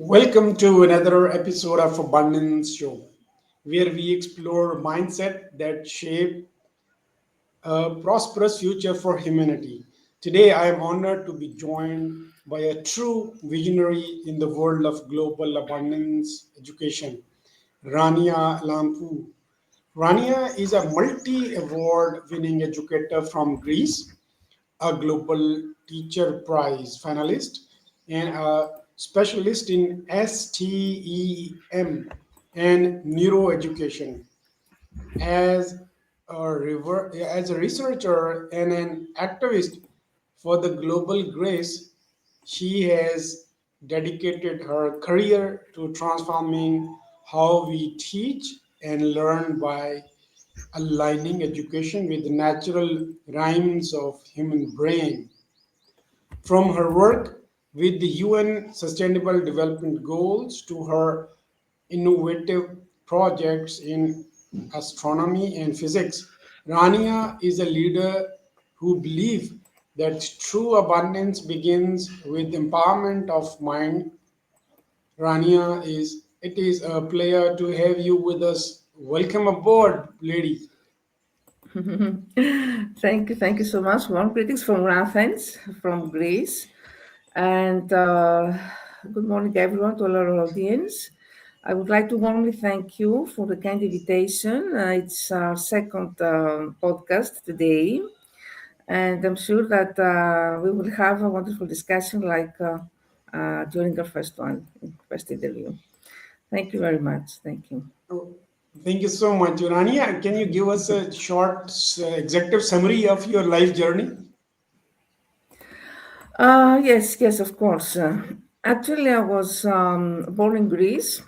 Welcome to another episode of Abundance Show, where we explore mindset that shape a prosperous future for humanity. Today, I am honored to be joined by a true visionary in the world of global abundance education, Rania Lampou. Rania is a multi-award winning educator from Greece, a global teacher prize finalist, and a specialist in STEM and neuroeducation. As a researcher and an activist for the global grace, she has dedicated her career to transforming how we teach and learn by aligning education with the natural rhymes of human brain. From her work with the UN Sustainable Development Goals to her innovative projects in astronomy and physics, Rania is a leader who believes that true abundance begins with empowerment of mind. Rania, is it is a pleasure to have you with us. Welcome aboard, lady. Thank you so much. Warm greetings from Athens, from Greece, and good morning, everyone, to all our audience. I would like to warmly thank you for the kind invitation. It's our second podcast today, and I'm sure that we will have a wonderful discussion like during our first interview. Thank you very much. Thank you. Oh, thank you so much, Rania. Can you give us a short executive summary of your life journey? Yes, of course. Actually, I was born in Greece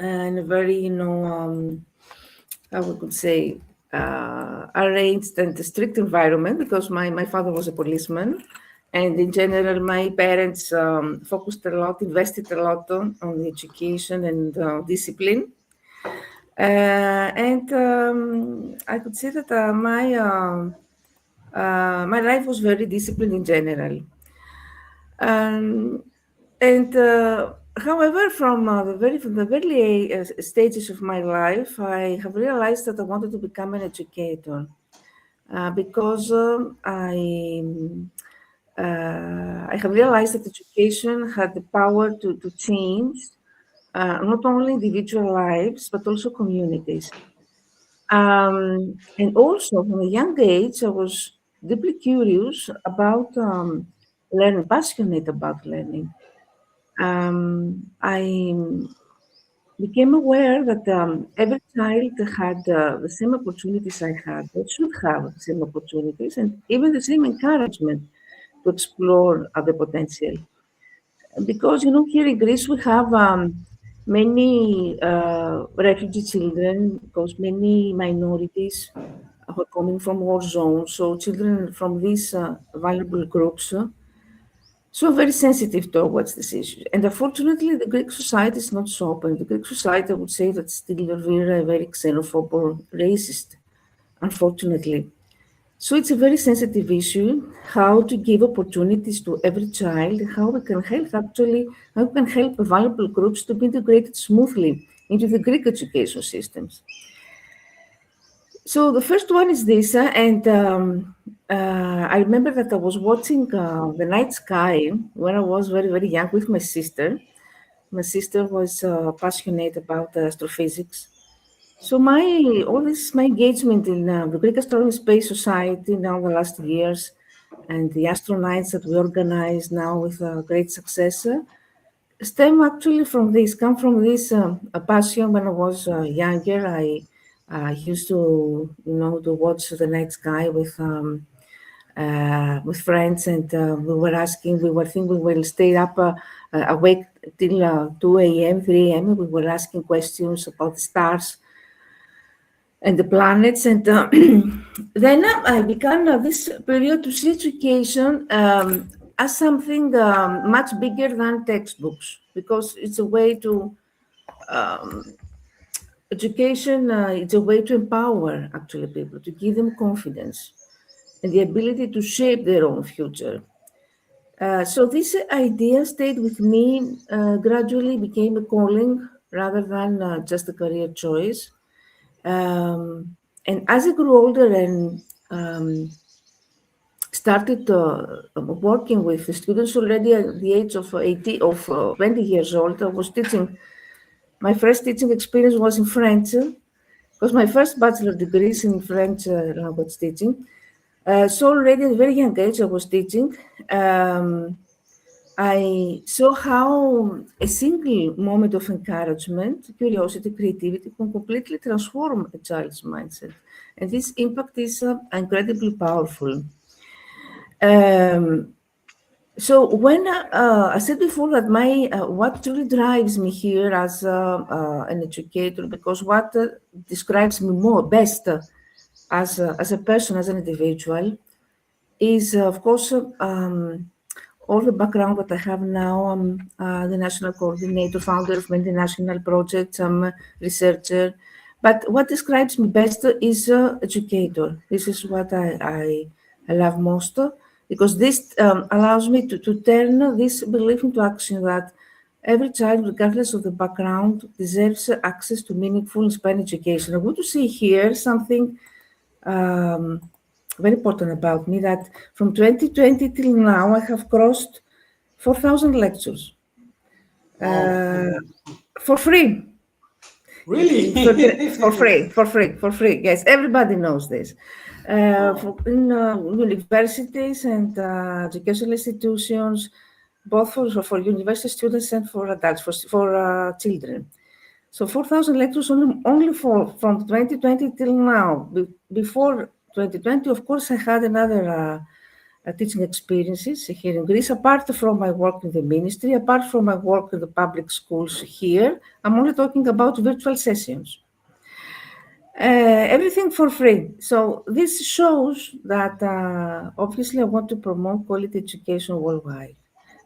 in a very, how we could say, arranged and strict environment because my father was a policeman. And in general, my parents focused a lot, invested a lot on education and discipline. And I could say that my life was very disciplined in general. Um, and however, from the very stages of my life, I have realized that I wanted to become an educator because I have realized that education had the power to change not only individual lives but also communities. And also, from a young age, I was deeply curious about learning, passionate about learning. I became aware that every child had the same opportunities I had. They should have the same opportunities and even the same encouragement to explore other potential. Because, here in Greece, we have many refugee children, because many minorities who are coming from war zones. So, children from these vulnerable groups. So very sensitive towards this issue. And unfortunately, the Greek society is not so open. The Greek society, I would say, that still very xenophobe or racist, unfortunately. So it's a very sensitive issue, how to give opportunities to every child, how we can help vulnerable groups to be integrated smoothly into the Greek education systems. So the first one is this, and I remember that I was watching the night sky when I was very young with my sister. My sister was passionate about astrophysics. So my engagement in the Greek Astronomy Space Society now the last years, and the astronauts that we organize now with great success, stem actually from this, come from this a passion when I was younger. I used to, to watch the night sky with friends, and we were thinking we will stay up awake till 2 a.m., 3 a.m. We were asking questions about the stars and the planets. And then I began this period to see education as something much bigger than textbooks, because it's a way to education. It's a way to empower actually people, to give them confidence and the ability to shape their own future. So this idea stayed with me, gradually became a calling rather than just a career choice. And as I grew older and started working with the students already at the age of 80, of 20 years old, I was teaching. My first teaching experience was in French, because my first bachelor degree is in French language teaching. So already at a very young age, I was teaching. Um, I saw how a single moment of encouragement, curiosity, creativity can completely transform a child's mindset. And this impact is incredibly powerful. Um, so when I said before that my what really drives me here as an educator, because what describes me more best as a person, as an individual, is of course all the background that I have now. I'm the national coordinator, founder of many national projects. I'm a researcher. But what describes me best is educator. This is what I love most, because this allows me to turn this belief into action that every child, regardless of the background, deserves access to meaningful, inspiring education. I want to see here something um, very important about me, that from 2020 till now, I have crossed 4,000 lectures Wow. uh, for free. Really? For free. Yes, everybody knows this. Wow. In universities and educational institutions, both for university students and for adults, for children. So 4,000 lectures only for from 2020 till now. Before 2020, of course, I had another teaching experiences here in Greece. Apart from my work in the ministry, apart from my work in the public schools here, I'm only talking about virtual sessions. Everything for free. So this shows that obviously I want to promote quality education worldwide.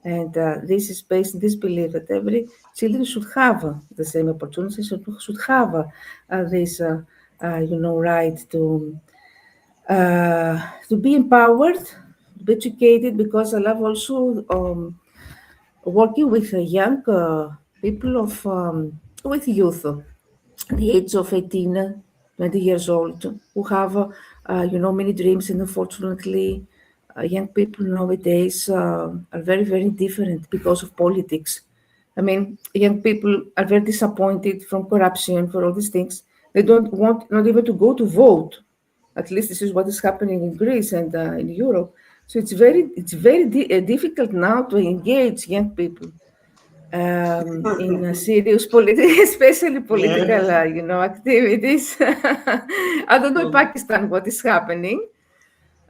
And this is based on this belief that every children should have the same opportunities, should have this, right to be empowered, to be educated, because I love also working with young people with youth, the age of 18, 20 years old, who have, many dreams. And unfortunately, young people nowadays are very, very different because of politics. I mean, young people are very disappointed from corruption, for all these things. They don't want not even to go to vote. At least this is what is happening in Greece and in Europe. So it's very difficult now to engage young people in serious political, especially political, Yes. activities. I don't know in Um, Pakistan what is happening,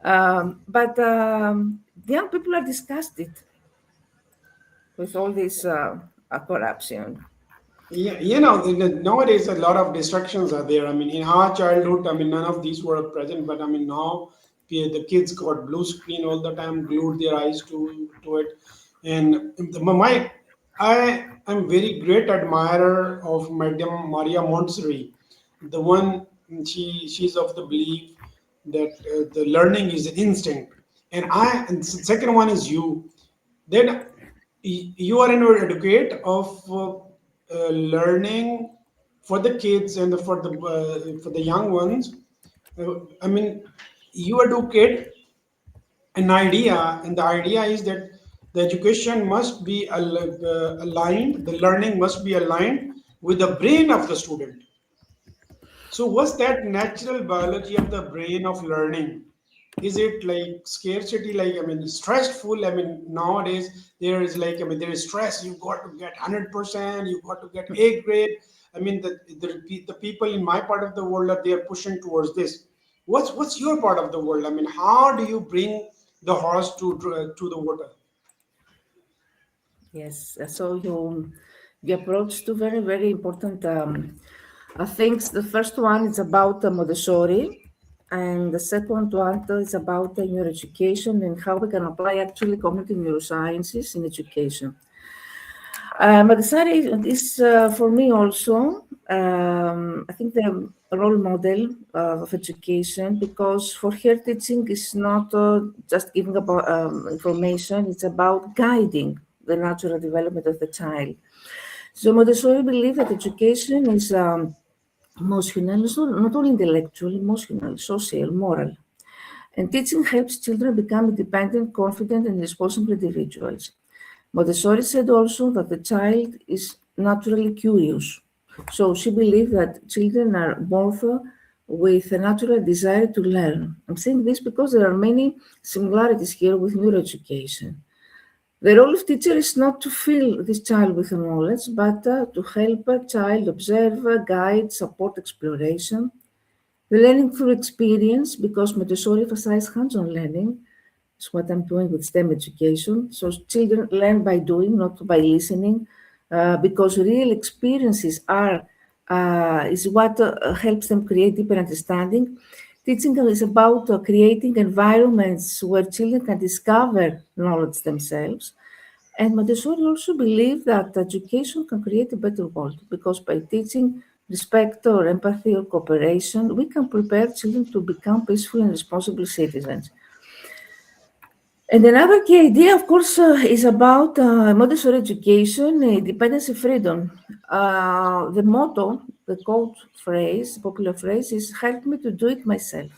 but young people are disgusted with all this corruption. Yeah, nowadays a lot of distractions are there. I mean, in our childhood, I mean, none of these were present, but I mean, now the kids got blue screen all the time, glued their eyes to it, and I am very great admirer of Madame Maria Montessori, the one she's of the belief that the learning is instinct, and second one is you. Then you are an advocate of learning for the kids and for the young ones. I mean, you advocate an idea, and the idea is that the education must be aligned, the learning must be aligned with the brain of the student. So, what's that natural biology of the brain of learning? Is it like scarcity, like, I mean, stressful? I mean, nowadays there is like, I mean, there is stress. You got to get 100%. You got to get A grade. I mean, the people in my part of the world are they are pushing towards this. What's your part of the world? I mean, how do you bring the horse to the water? Yes, so you approach two very, very important things. The first one is about Montessori, and the second one is about neuroeducation and how we can apply actually cognitive neurosciences in education. Montessori is for me also. I think the role model of education, because for her teaching is not just giving about information, it's about guiding the natural development of the child. So Montessori believed that education is emotional, it's not only intellectual, emotional, social, moral. And teaching helps children become independent, confident, and responsible individuals. Montessori said also that the child is naturally curious. So she believed that children are born with a natural desire to learn. I'm saying this because there are many similarities here with neuroeducation. The role of teacher is not to fill this child with knowledge, but to help a child observe, guide, support exploration. The learning through experience, because Montessori emphasizes hands-on learning, is what I'm doing with STEM education. So children learn by doing, not by listening, because real experiences are is what helps them create deeper understanding. Teaching is about creating environments where children can discover knowledge themselves. And Montessori also believed that education can create a better world because by teaching respect or empathy or cooperation, we can prepare children to become peaceful and responsible citizens. And another key idea, of course, is about Montessori education, independence and freedom. The motto, the quote phrase, popular phrase is help me to do it myself.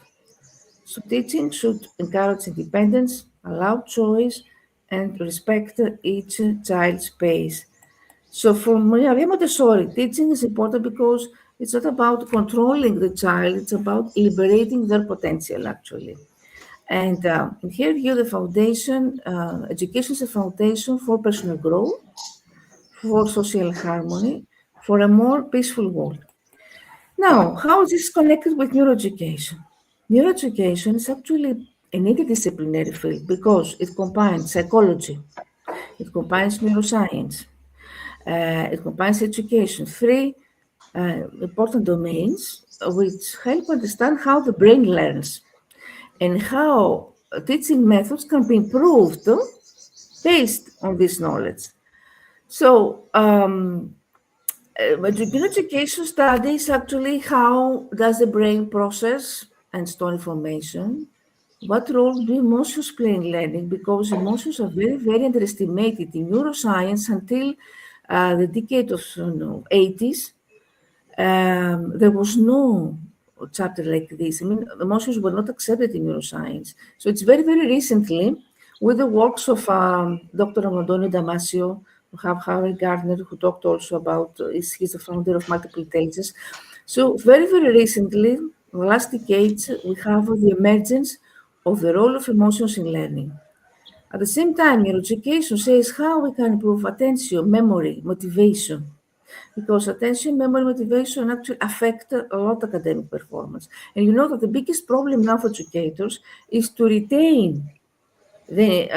So teaching should encourage independence, allow choice, and respect each child's pace. So for Maria Montessori, teaching is important because it's not about controlling the child, it's about liberating their potential, actually. And here you the foundation, education is a foundation for personal growth, for social harmony, for a more peaceful world. Now, how is this connected with neuroeducation? Neuroeducation is actually an interdisciplinary field because it combines psychology, it combines neuroscience, it combines education, three important domains which help understand how the brain learns and how teaching methods can be improved based on this knowledge. So, education studies actually how does the brain process and store information. What role do emotions play in learning? Because emotions are very, very underestimated in neuroscience until the decade of 80s. There was no chapter like this. I mean, emotions were not accepted in neuroscience. So it's very, very recently, with the works of Dr. Amandone Damasio, we have Harry Gardner, who talked also about, he's the founder of multiple intelligence. So very, very recently, in the last decades, we have the emergence of the role of emotions in learning. At the same time, neuroeducation says how we can improve attention, memory, motivation, because attention, memory, motivation actually affect a lot academic performance. And you know that the biggest problem now for educators is to retain the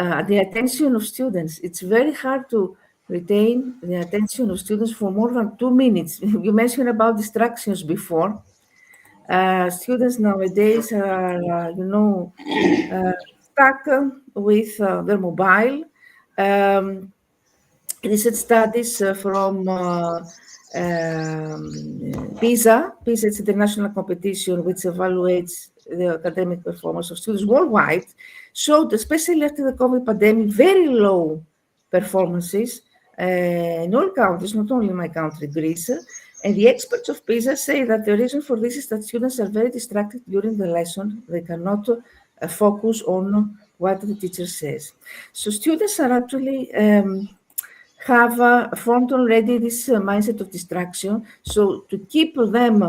attention of students. It's very hard to retain the attention of students for more than 2 minutes. You mentioned about distractions before. Students nowadays are, stuck with their mobile. Um, Recent studies from PISA. PISA is international competition which evaluates the academic performance of students worldwide, showed, especially after the COVID pandemic, very low performances in all countries, not only in my country, Greece. And the experts of PISA say that the reason for this is that students are very distracted during the lesson. They cannot focus on what the teacher says. So students are actually have formed already this mindset of distraction. So to keep them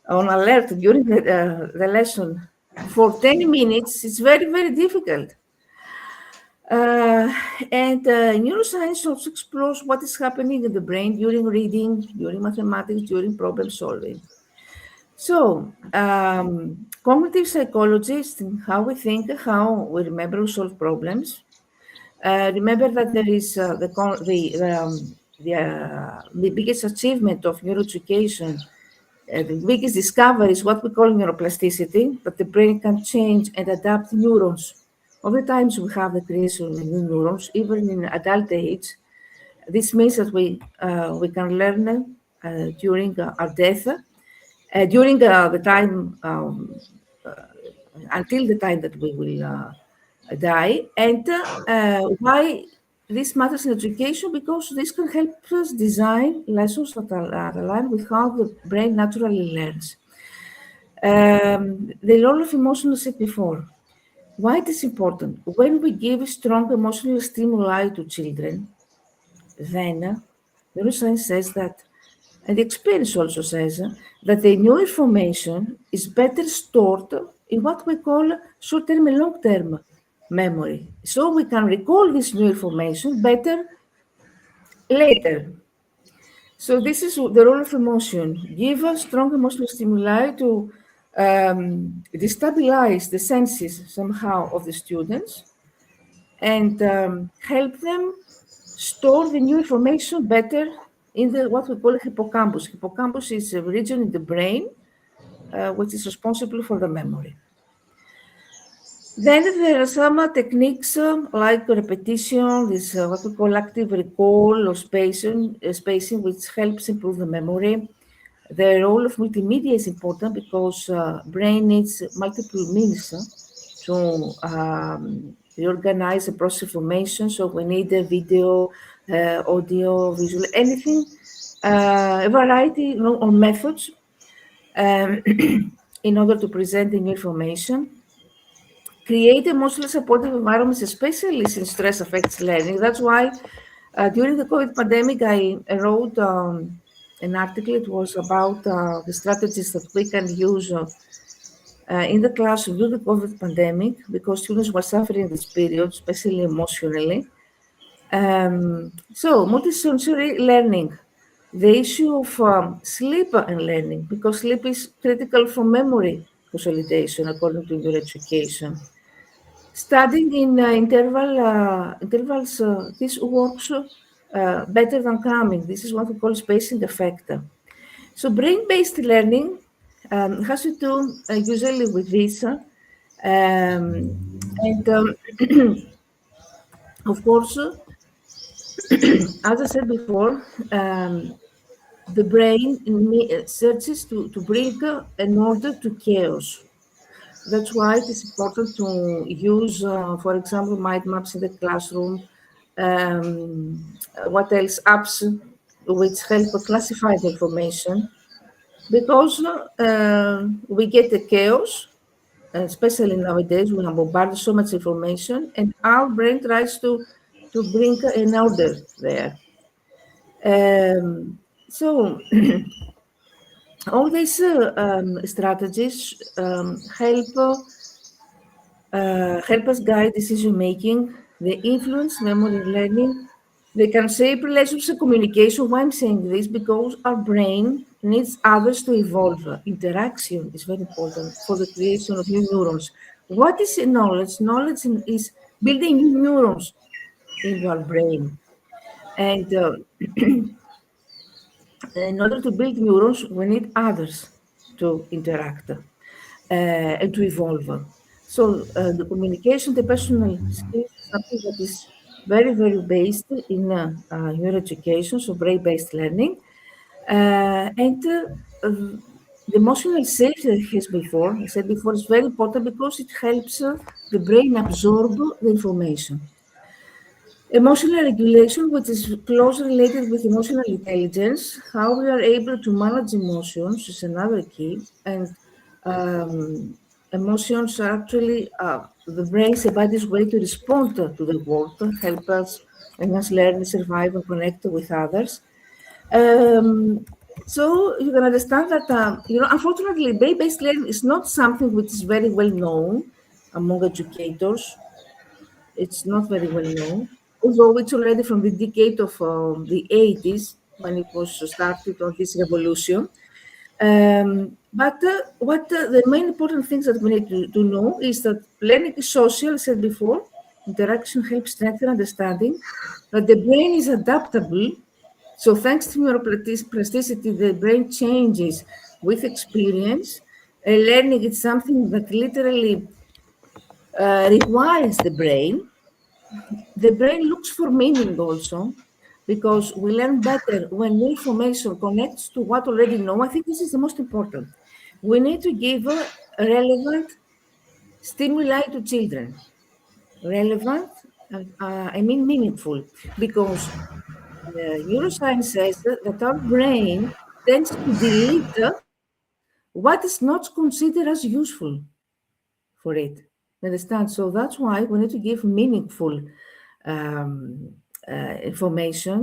on alert during the lesson for 10 minutes, it's very, very difficult. And neuroscience also explores what is happening in the brain during reading, during mathematics, during problem solving. So, cognitive psychology is how we think, how we remember, we solve problems. Remember that there is the biggest achievement of neuroeducation, the biggest discovery is what we call neuroplasticity, that the brain can change and adapt neurons. All the times we have the creation of new neurons, even in adult age. This means that we can learn during our death, during the time until the time that we will die. And why this matters in education? Because this can help us design lessons that are aligned with how the brain naturally learns. The role of emotional said before. Why it is important? When we give strong emotional stimuli to children, then neuroscience says that, and the experience also says that the new information is better stored in what we call short-term and long-term memory. So we can recall this new information better later. So this is the role of emotion. Give a strong emotional stimuli to destabilize the senses somehow of the students and help them store the new information better in the what we call hippocampus. Hippocampus is a region in the brain which is responsible for the memory. Then there are some techniques like repetition, this what we call active recall or spacing, which helps improve the memory. The role of multimedia is important because brain needs multiple means to reorganize and process information. So we need a video, audio, visual, anything, a variety of methods um, in order to present the new information. Create emotionally supportive environments, especially since stress affects learning. That's why during the COVID pandemic, I wrote an article. It was about the strategies that we can use in the classroom during the COVID pandemic because students were suffering this period, especially emotionally. So, multisensory learning, the issue of sleep and learning, because sleep is critical for memory consolidation according to neuroeducation. Studying in intervals, this works better than cramming. This is what we call spacing effect. So brain-based learning has to do usually with this. And of course, as I said before, the brain searches to bring an order to chaos. That's why it is important to use, for example, mind maps in the classroom. What else? Apps which help classify the information because we get the chaos, especially nowadays we are bombarded so much information, and our brain tries to bring an order there. So all these strategies help us guide decision making, they influence memory learning, they can shape relationships and communication. Why I'm saying this? Because our brain needs others to evolve. Interaction is very important for the creation of new neurons. What is knowledge? Knowledge is building new neurons in your brain. And in order to build neurons, we need others to interact and to evolve. So the communication, the personal skills is something that is very, very based in neuroeducation, so brain-based learning. And the emotional safety that I said before, is very important because it helps the brain absorb the information. Emotional regulation, which is closely related with emotional intelligence, how we are able to manage emotions is another key. And emotions are actually the brain's and body's way to respond to the world, help us and us learn, survive, and connect with others. Um, so you can understand that unfortunately, brain-based learning is not something which is very well known among educators. It's not very well known, although it's already from the decade of the 80s when it was started on this revolution. But what the main important things that we need to know is that learning is social, I said before, interaction helps strengthen understanding, that the brain is adaptable. So thanks to neuroplasticity, the brain changes with experience. Learning is something that literally rewires the brain. The brain looks for meaning also, because we learn better when new information connects to what already know. I think this is the most important. We need to give relevant stimuli to children. Relevant, I mean meaningful, because neuroscience says that our brain tends to delete what is not considered as useful for it. Understand? So that's why we need to give meaningful um, information,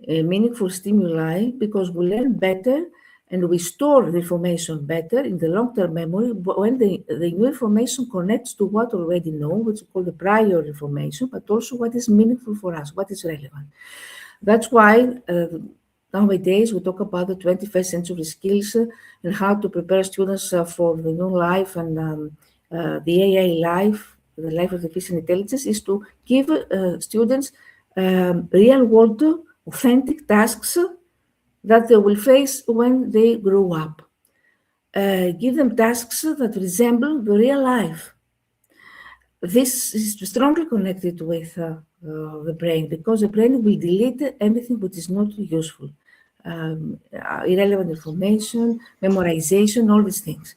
meaningful stimuli, because we learn better and we store the information better in the long-term memory when the new information connects to what we already know, which is called the prior information, but also what is meaningful for us, what is relevant. That's why nowadays we talk about the 21st century skills and how to prepare students for the new life and the AI life, the life of artificial intelligence, is to give students real world, authentic tasks that they will face when they grow up. Give them tasks that resemble the real life. This is strongly connected with the brain because the brain will delete anything which is not useful, irrelevant information, memorization, all these things.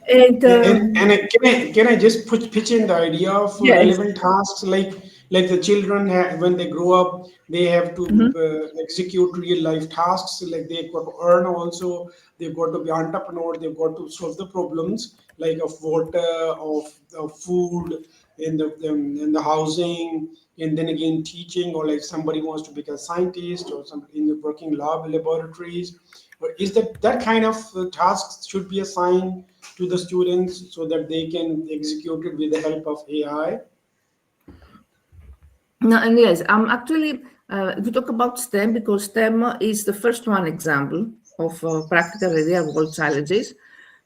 And Can I just pitch in the idea of yes, relevant tasks like the children when they grow up they have to mhm. execute real life tasks, like they've got to earn also, they've got to be entrepreneur, they've got to solve the problems like of water, of food, in the housing, and then again teaching, or like somebody wants to become a scientist or somebody in the working lab laboratories. Or is that kind of tasks should be assigned to the students so that they can execute it with the help of AI? No, and yes, actually, we talk about STEM because STEM is the first one example of practical and real world challenges.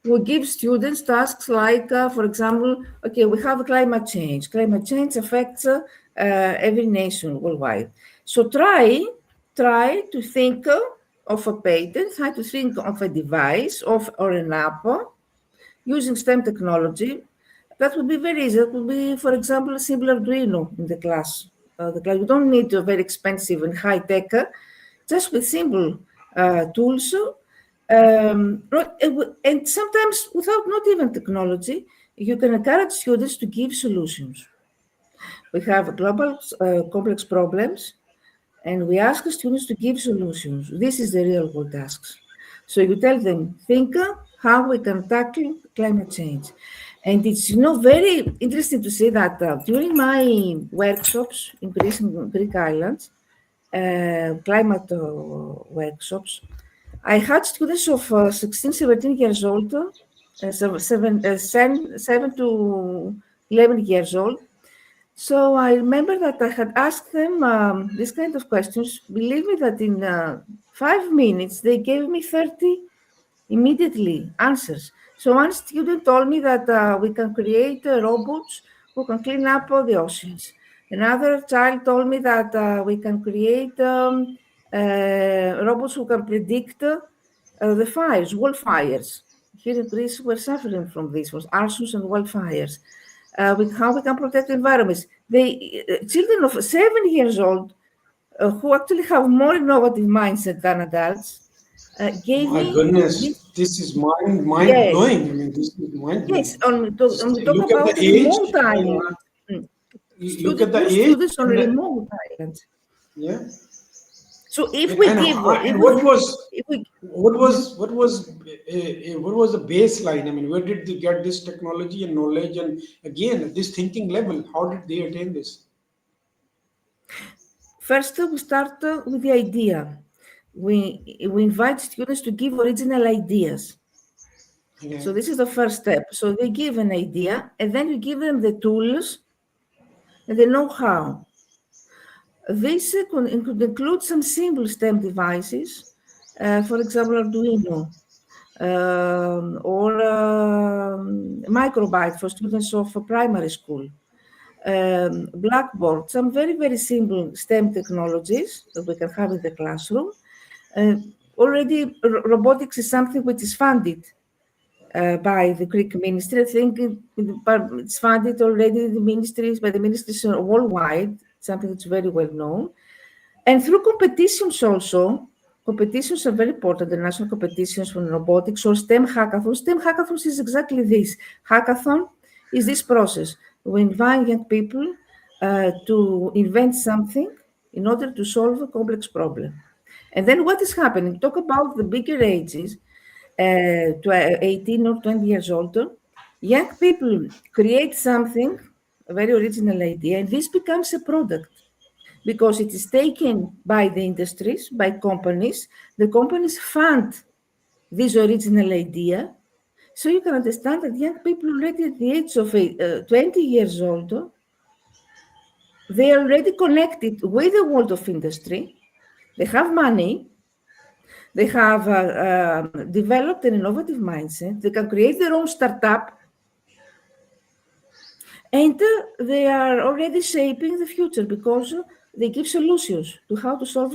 We give students tasks like, for example, okay, we have climate change. Climate change affects every nation worldwide. So try to think of a patent, try to think of a device of or an app using STEM technology. That would be very easy. That would be, for example, a simple Arduino in the class. You don't need a very expensive and high tech, just with simple tools. And sometimes without not even technology, you can encourage students to give solutions. We have global complex problems, and we ask students to give solutions. This is the real world tasks. So you tell them, think how we can tackle climate change. And it's very interesting to see that during my workshops in Greece and Greek islands, climate workshops, I had students of 16, 17 years old, 7 to 11 years old. So I remember that I had asked them this kind of questions. Believe me that in 5 minutes they gave me 30 immediately answers. So one student told me that we can create robots who can clean up all the oceans. Another child told me that we can create robots who can predict the fires, wildfires. Here in Greece, we're suffering from this, was arsons and wildfires. How we can protect the environments. The children of 7 years old, who actually have more innovative mindset than adults, gave My me goodness, this. this is mind Yes, blowing. I mean, this is mind yes. blowing. On we talk Look at the about age. remote islands. Mm. Look at the Poor age, students on and remote islands. yeah, So if and we and, give, how- and what was if we, what Mhm. was what was what was the baseline? I mean, where did they get this technology and knowledge, and again this thinking level? How did they attain this? First we start with the idea. We invite students to give original ideas. So Okay. this is the first step. So they give an idea, and then you give them the tools and the know-how. This could include some simple STEM devices, for example, Arduino, or Microbyte for students of primary school, Blackboard, some very, very simple STEM technologies that we can have in the classroom. Uh, Already, robotics is something which is funded by the Greek ministry. I think it's funded already by the ministries worldwide, something that's very well known. And through competitions also, competitions are very important, the national competitions for robotics or STEM hackathons. STEM hackathons is exactly this. Hackathon is this process. We invite young people to invent something in order to solve a complex problem. And then what is happening? Talk about the bigger ages, to 18 or 20 years old. Young people create something, a very original idea, and this becomes a product because it is taken by the industries, by companies. The companies fund this original idea. So you can understand that young people already at the age of 20 years old, they are already connected with the world of industry. They have money. They have developed an innovative mindset. They can create their own startup. And they are already shaping the future because they give solutions to how to solve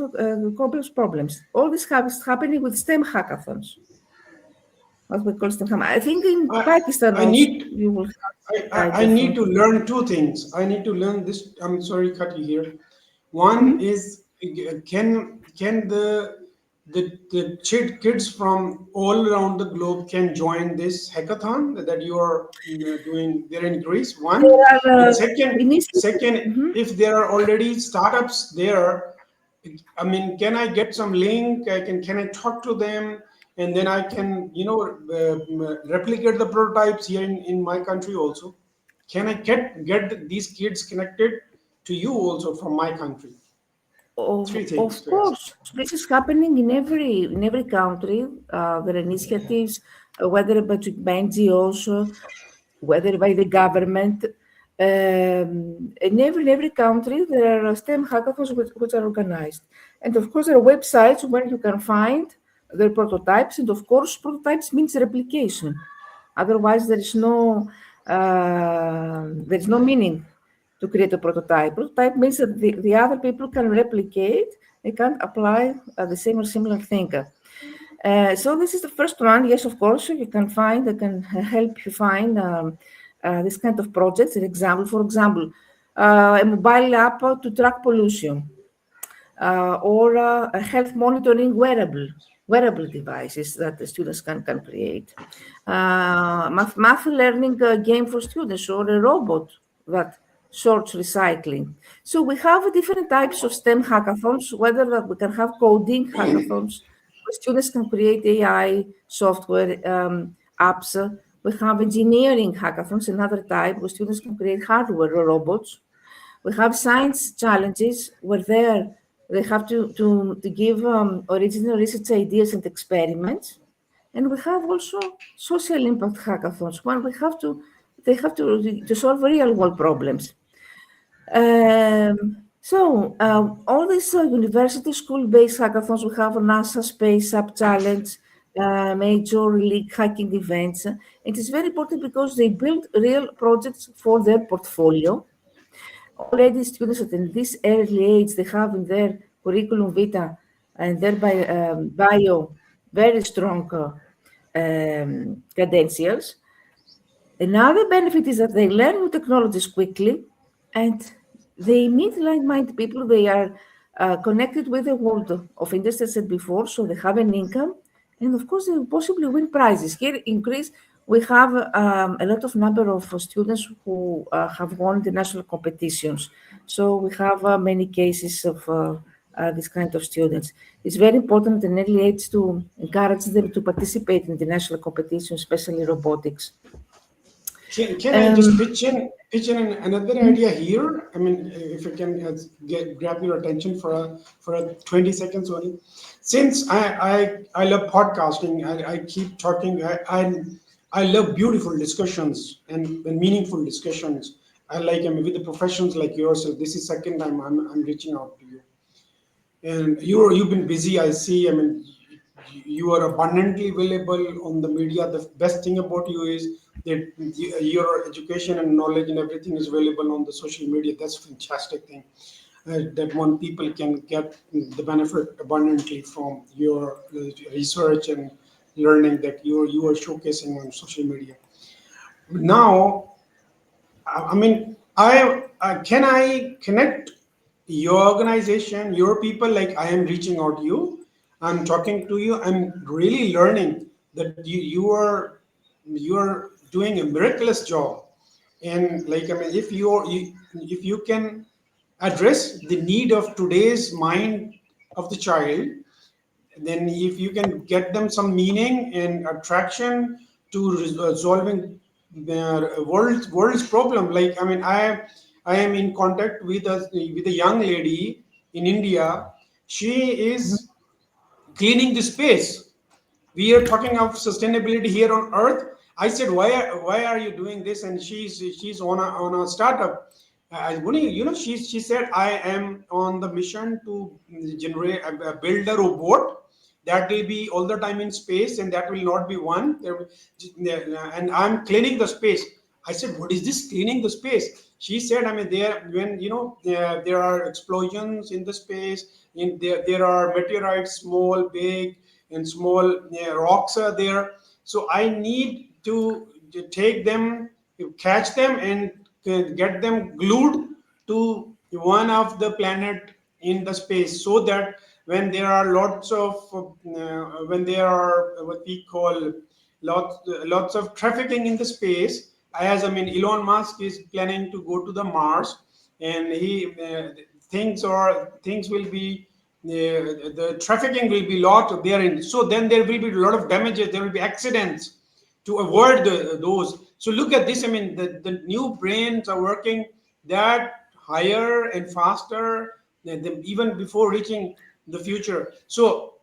complex problems. All this is happening with STEM hackathons, what we call STEM hackathons. I think in I Pakistan I also need you will have I kind of. need to learn two things. I need to learn this. I'm sorry, cut you here. One Mhm. is, can the kids from all around the globe can join this hackathon that you are doing there in Greece? One, There are and second, initiatives. if there are already startups there, I mean, can I get some link? Can I talk to them, and then I can replicate the prototypes here in my country also. Can I get these kids connected to you also from my country? Three things Of to ask. course, this is happening in every country. There are initiatives, whether by NGOs, whether by the government. In every country, there are STEM hackathons which are organized. And of course, there are websites where you can find their prototypes. And of course, prototypes means replication. Otherwise, there is no meaning to create a prototype. Prototype means that the other people can replicate, they can apply the same or similar thing. So this is the first one. Yes, of course, you can find, I can help you find this kind of projects. An example, for example, a mobile app to track pollution or a health monitoring wearable devices that the students can create. Math learning game for students or a robot that sorts recycling. So we have different types of STEM hackathons, whether that we can have coding hackathons, where students can create AI software apps. We have engineering hackathons, another type, where students can create hardware or robots. We have science challenges where they have to give original research ideas and experiments. And we have also social impact hackathons where they have to solve real world problems. All these university school-based hackathons, we have a NASA Space App Challenge, Major League Hacking events. It is very important because they build real projects for their portfolio. Already students at this early age, they have in their curriculum vitae and their bio very strong credentials. Another benefit is that they learn new technologies quickly and they meet like-minded people. They are connected with the world of industry, as I said before, so they have an income. And of course, they will possibly win prizes. Here in Greece, we have a lot of number of students who have won the national competitions. So we have many cases of this kind of students. It's very important at an early age to encourage them to participate in the national competition, especially robotics. Can I just Um, pitch in another idea here? I mean, if I can grab your attention for 20 seconds only. Since I love podcasting, I keep talking. I love beautiful discussions and meaningful discussions. I mean, with the professions like yours. So this is second time I'm reaching out to you, and you've been busy. I see. I mean, you are abundantly available on the media. The best thing about you is that your education and knowledge and everything is available on the social media. That's a fantastic thing. That one people can get the benefit abundantly from your research and learning that you are showcasing on social media. Now, I mean, I can I connect your organization, your people, like I am reaching out to you, I'm talking to you, I'm really learning that you are doing a miraculous job. And like I mean, if you can address the need of today's mind of the child, then if you can get them some meaning and attraction to solving the world's problem. Like I mean, I am in contact with a young lady in India. She is cleaning the space. We are talking of sustainability here on earth. I said, why are you doing this? And she's on a startup. She said, I am on the mission to generate build a robot that will be all the time in space, and that will not be one and I'm cleaning the space. I said, what is this cleaning the space? She said, I mean, there when there are explosions in the space, there are meteorites, small, big, and small rocks are there. So I need to take them, to catch them, and get them glued to one of the planet in the space, so that when there are lots of when there are what we call lots of trafficking in the space, as I mean, Elon Musk is planning to go to the Mars, and he things will be the trafficking will be lot therein. So then there will be a lot of damages. There will be accidents to avoid those. So look at this. I mean, the new brains are working that higher and faster than even before reaching the future. So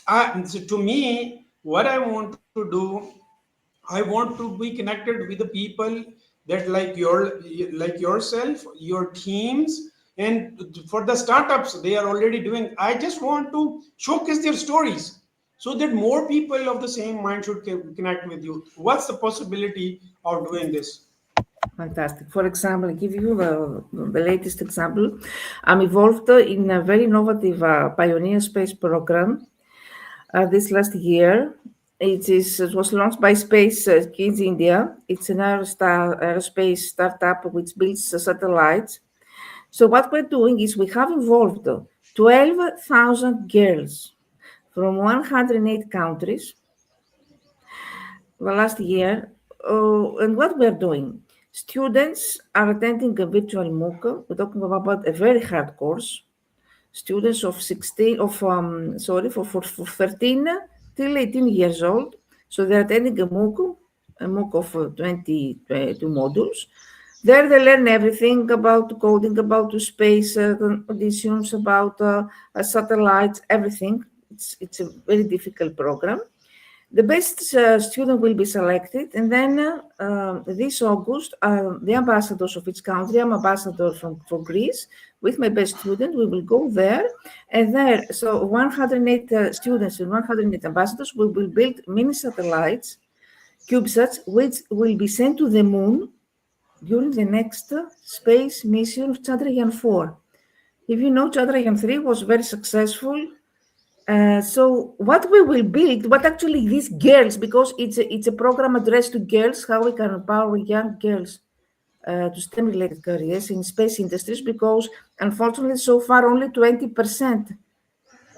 to me, what I want to do, I want to be connected with the people that like yourself, your teams, and for the startups they are already doing. I just want to showcase their stories so that more people of the same mind should connect with you. What's the possibility of doing this? Fantastic. For example, I give you the latest example. I'm involved in a very innovative pioneer space program this last year. It was launched by Space Kids India. It's an aerospace startup which builds satellites. So what we're doing is we have involved 12,000 girls from 108 countries the last year. And what we're doing, students are attending a virtual MOOC. We're talking about a very hard course. Students of 16, for 13 till 18 years old. So they're attending a MOOC of 22 modules. There they learn everything about coding, about space conditions, about satellites, everything. It's a very difficult program. The best student will be selected, and then this August, the ambassadors of each country, I'm ambassador for Greece, with my best student, we will go there, and there, so 108 students and 108 ambassadors, we will build mini satellites, CubeSats, which will be sent to the moon during the next space mission of Chandrayaan 4. If you know, Chandrayaan 3 was very successful. So what we will build, what actually these girls, because it's a program addressed to girls, how we can empower young girls to STEM-related careers in space industries, because unfortunately so far only 20%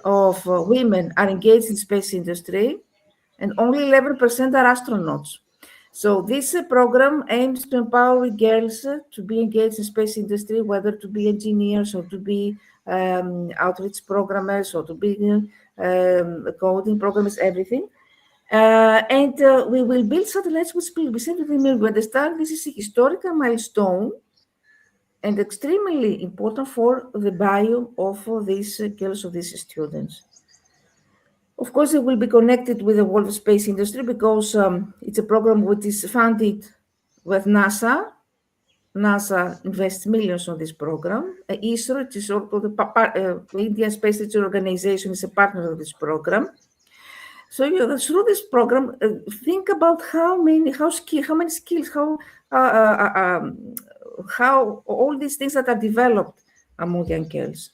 of women are engaged in space industry and only 11% are astronauts. So this program aims to empower girls to be engaged in space industry, whether to be engineers or to be outreach programmers or to be coding programmers, everything. And we will build satellites which will be sent to the moon. We understand this is a historical milestone and extremely important for the bio of these girls, of these students. Of course, it will be connected with the world space industry because it's a program which is funded with NASA. NASA invests millions on this program. ISRO, it is also the Indian Space Research Organization, is a partner of this program. So through this program, think about how many skills, how all these things that are developed among young girls.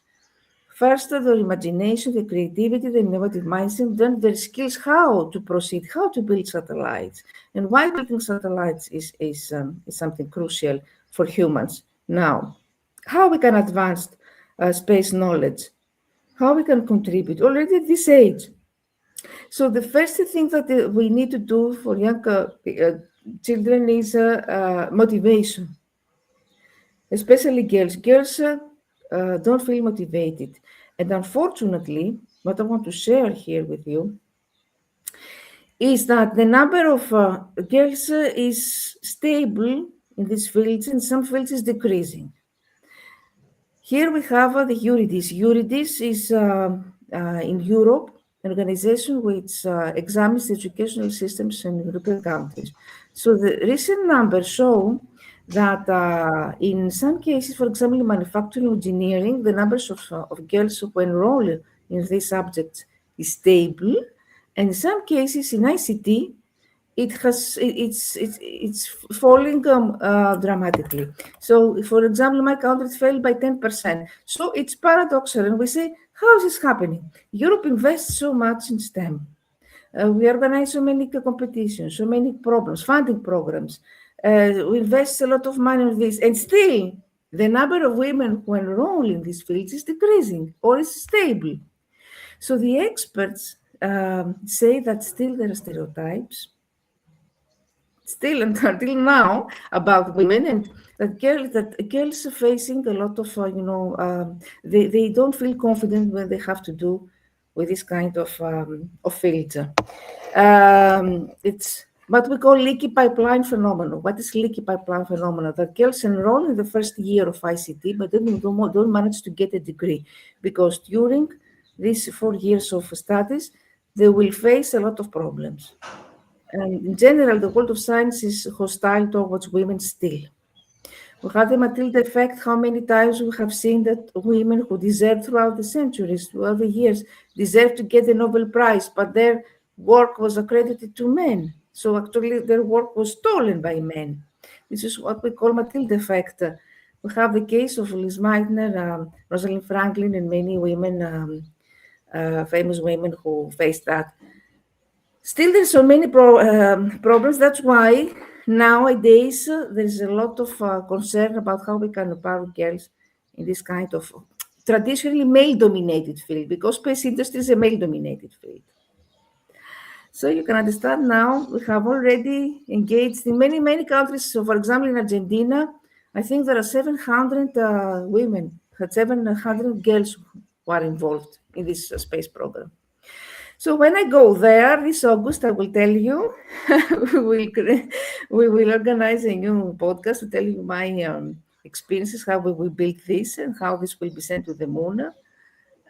First, the imagination, the creativity, the innovative mindset, then the skills how to proceed, how to build satellites, and why building satellites is something crucial for humans. Now, how we can advance space knowledge. How we can contribute already at this age. So the first thing that we need to do for young children is motivation, especially girls. Girls don't feel motivated. And unfortunately, what I want to share here with you is that the number of girls is stable in these fields, in some fields is decreasing. Here we have the Eurydice. Eurydice is in Europe an organization which examines the educational systems in European countries. So the recent numbers show that in some cases, for example, in manufacturing engineering, the numbers of girls who enroll in these subjects is stable, and in some cases in ICT, it's falling dramatically. So, for example, my country fell by 10%. So it's paradoxal, and we say, how is this happening? Europe invests so much in STEM. We organize so many competitions, so many programs, funding programs. We invest a lot of money on this, and still the number of women who enroll in these fields is decreasing or is stable. So the experts say that still there are stereotypes still and until now about women, and that girls are facing a lot of they don't feel confident when they have to do with this kind of field. It's what we call leaky pipeline phenomenon. What is leaky pipeline phenomenon? That girls enroll in the first year of ICT, but then don't manage to get a degree because during these 4 years of studies, they will face a lot of problems. And in general, the world of science is hostile towards women still. We have the Matilda effect. How many times we have seen that women who deserve throughout the centuries, throughout the years, deserve to get the Nobel Prize, but their work was accredited to men. So actually, their work was stolen by men. This is what we call Matilda effect. We have the case of Liz Meitner, Rosalind Franklin, and many women, famous women who faced that. Still, there's so many problems. That's why nowadays there's a lot of concern about how we can empower girls in this kind of traditionally male-dominated field, because space industry is a male-dominated field. So you can understand now we have already engaged in many, many countries. So, for example, in Argentina, I think there are 700 women, 700 girls who are involved in this space program. So when I go there this August, I will tell you, we will organize a new podcast to tell you my experiences, how we will build this and how this will be sent to the moon.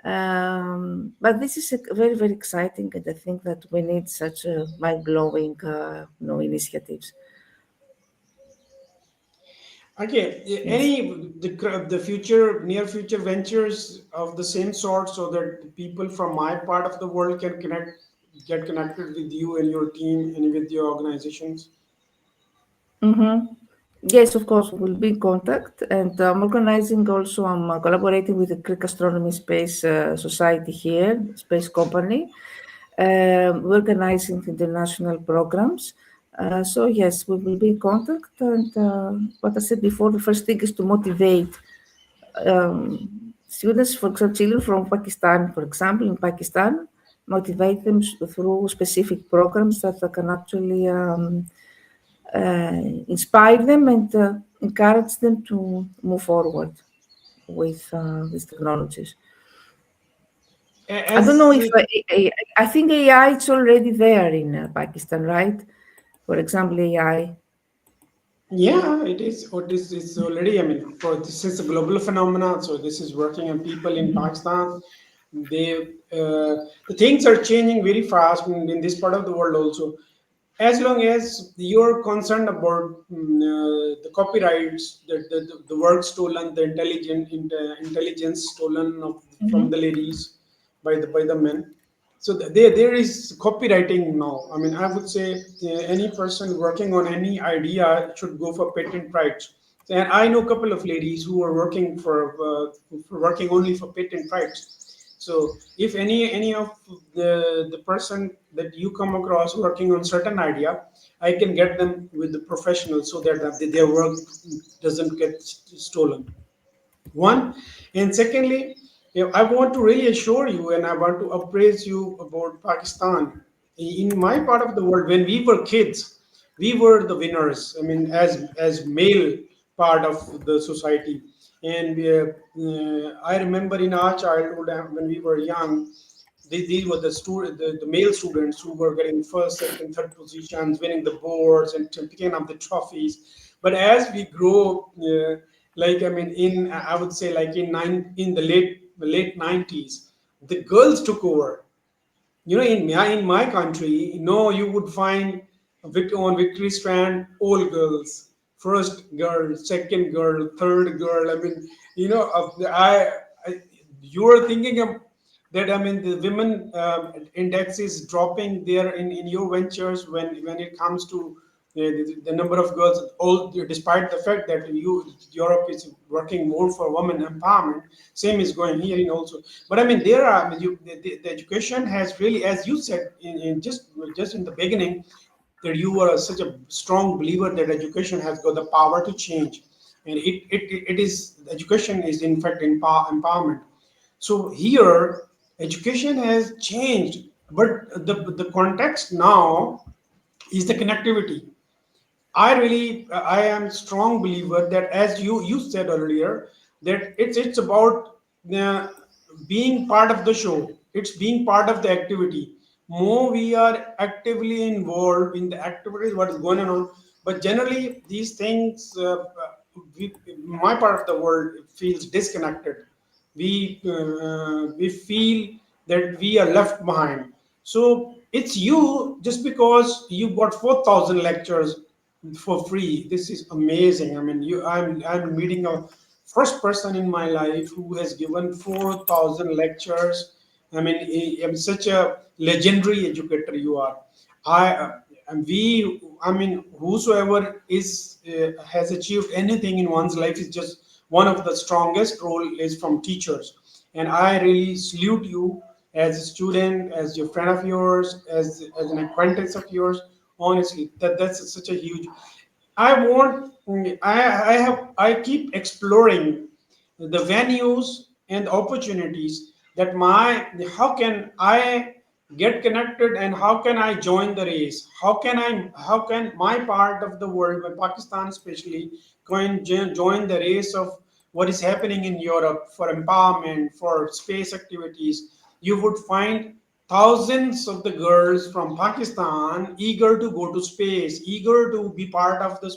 But this is very, very exciting, and I think that we need such mind-blowing initiatives. Okay, Yes. the future, near future ventures of the same sort, so that people from my part of the world can get connected with you and your team and with your organizations. Mm-hmm. Yes, of course, we'll be in contact. And I'm organizing also, I'm collaborating with the Greek Astronomy Space Society here, space company. We're organizing international programs. So, yes, we will be in contact. And what I said before, the first thing is to motivate students, for example, children from Pakistan, for example, in Pakistan, motivate them through specific programs that can actually inspire them and encourage them to move forward with these technologies. I don't know As if I think AI is already there in Pakistan, right? For example, AI. Yeah, it is. What is it's already? I mean, for this is a global phenomenon. So this is working on people in Pakistan. They the things are changing very fast in this part of the world also. As long as you're concerned about the copyrights, the work stolen, the intelligence stolen from the Mhm. ladies by the men. So there is copywriting now. I mean, I would say any person working on any idea should go for patent rights. And I know a couple of ladies who are working for working only for patent rights. So if any of the person that you come across working on certain idea, I can get them with the professionals so that their work doesn't get stolen. One, and secondly, I want to really assure you and I want to appraise you about Pakistan. In my part of the world, when we were kids, we were the winners. I mean, as male part of the society, and I remember in our childhood when we were young, these were the male students who were getting first, second, third positions, winning the boards and picking up the trophies. But as we grow, like I mean, I would say like in the late 90s, the girls took over. In my country, you would find on Victory Strand all girls, first girl, second girl, third girl. I mean, I you are thinking of that. I mean, the women index is dropping there in your ventures when it comes to the number of girls. All despite the fact that Europe is working more for women empowerment, same is going here in also. But I mean, there are, I mean, the education has really, as you said in just in the beginning, that you are such a strong believer that education has got the power to change, and it is education is in fact empowerment. So here, education has changed, but the context now is the connectivity. I am strong believer that, as you said earlier, that it's about uh, being part of the show. It's being part of the activity. More we are actively involved in the activities, what is going on. But generally, these things, my part of the world feels disconnected. We feel that we are left behind. So it's you, just because you got 4,000 lectures for free. This is amazing. I mean, I'm meeting a first person in my life who has given 4,000 lectures. I mean, I'm such a legendary educator you are. And I mean, whosoever has achieved anything in one's life is just one of the strongest role is from teachers. And I really salute you as a student, as your friend of yours, as an acquaintance of yours. Honestly, that's such a huge. I want. I keep exploring the venues and opportunities that my how can I get connected, and how can I join the race? How can my part of the world, Pakistan especially, join the race of what is happening in Europe for empowerment, for space activities? You would find thousands of the girls from Pakistan eager to go to space, eager to be part of the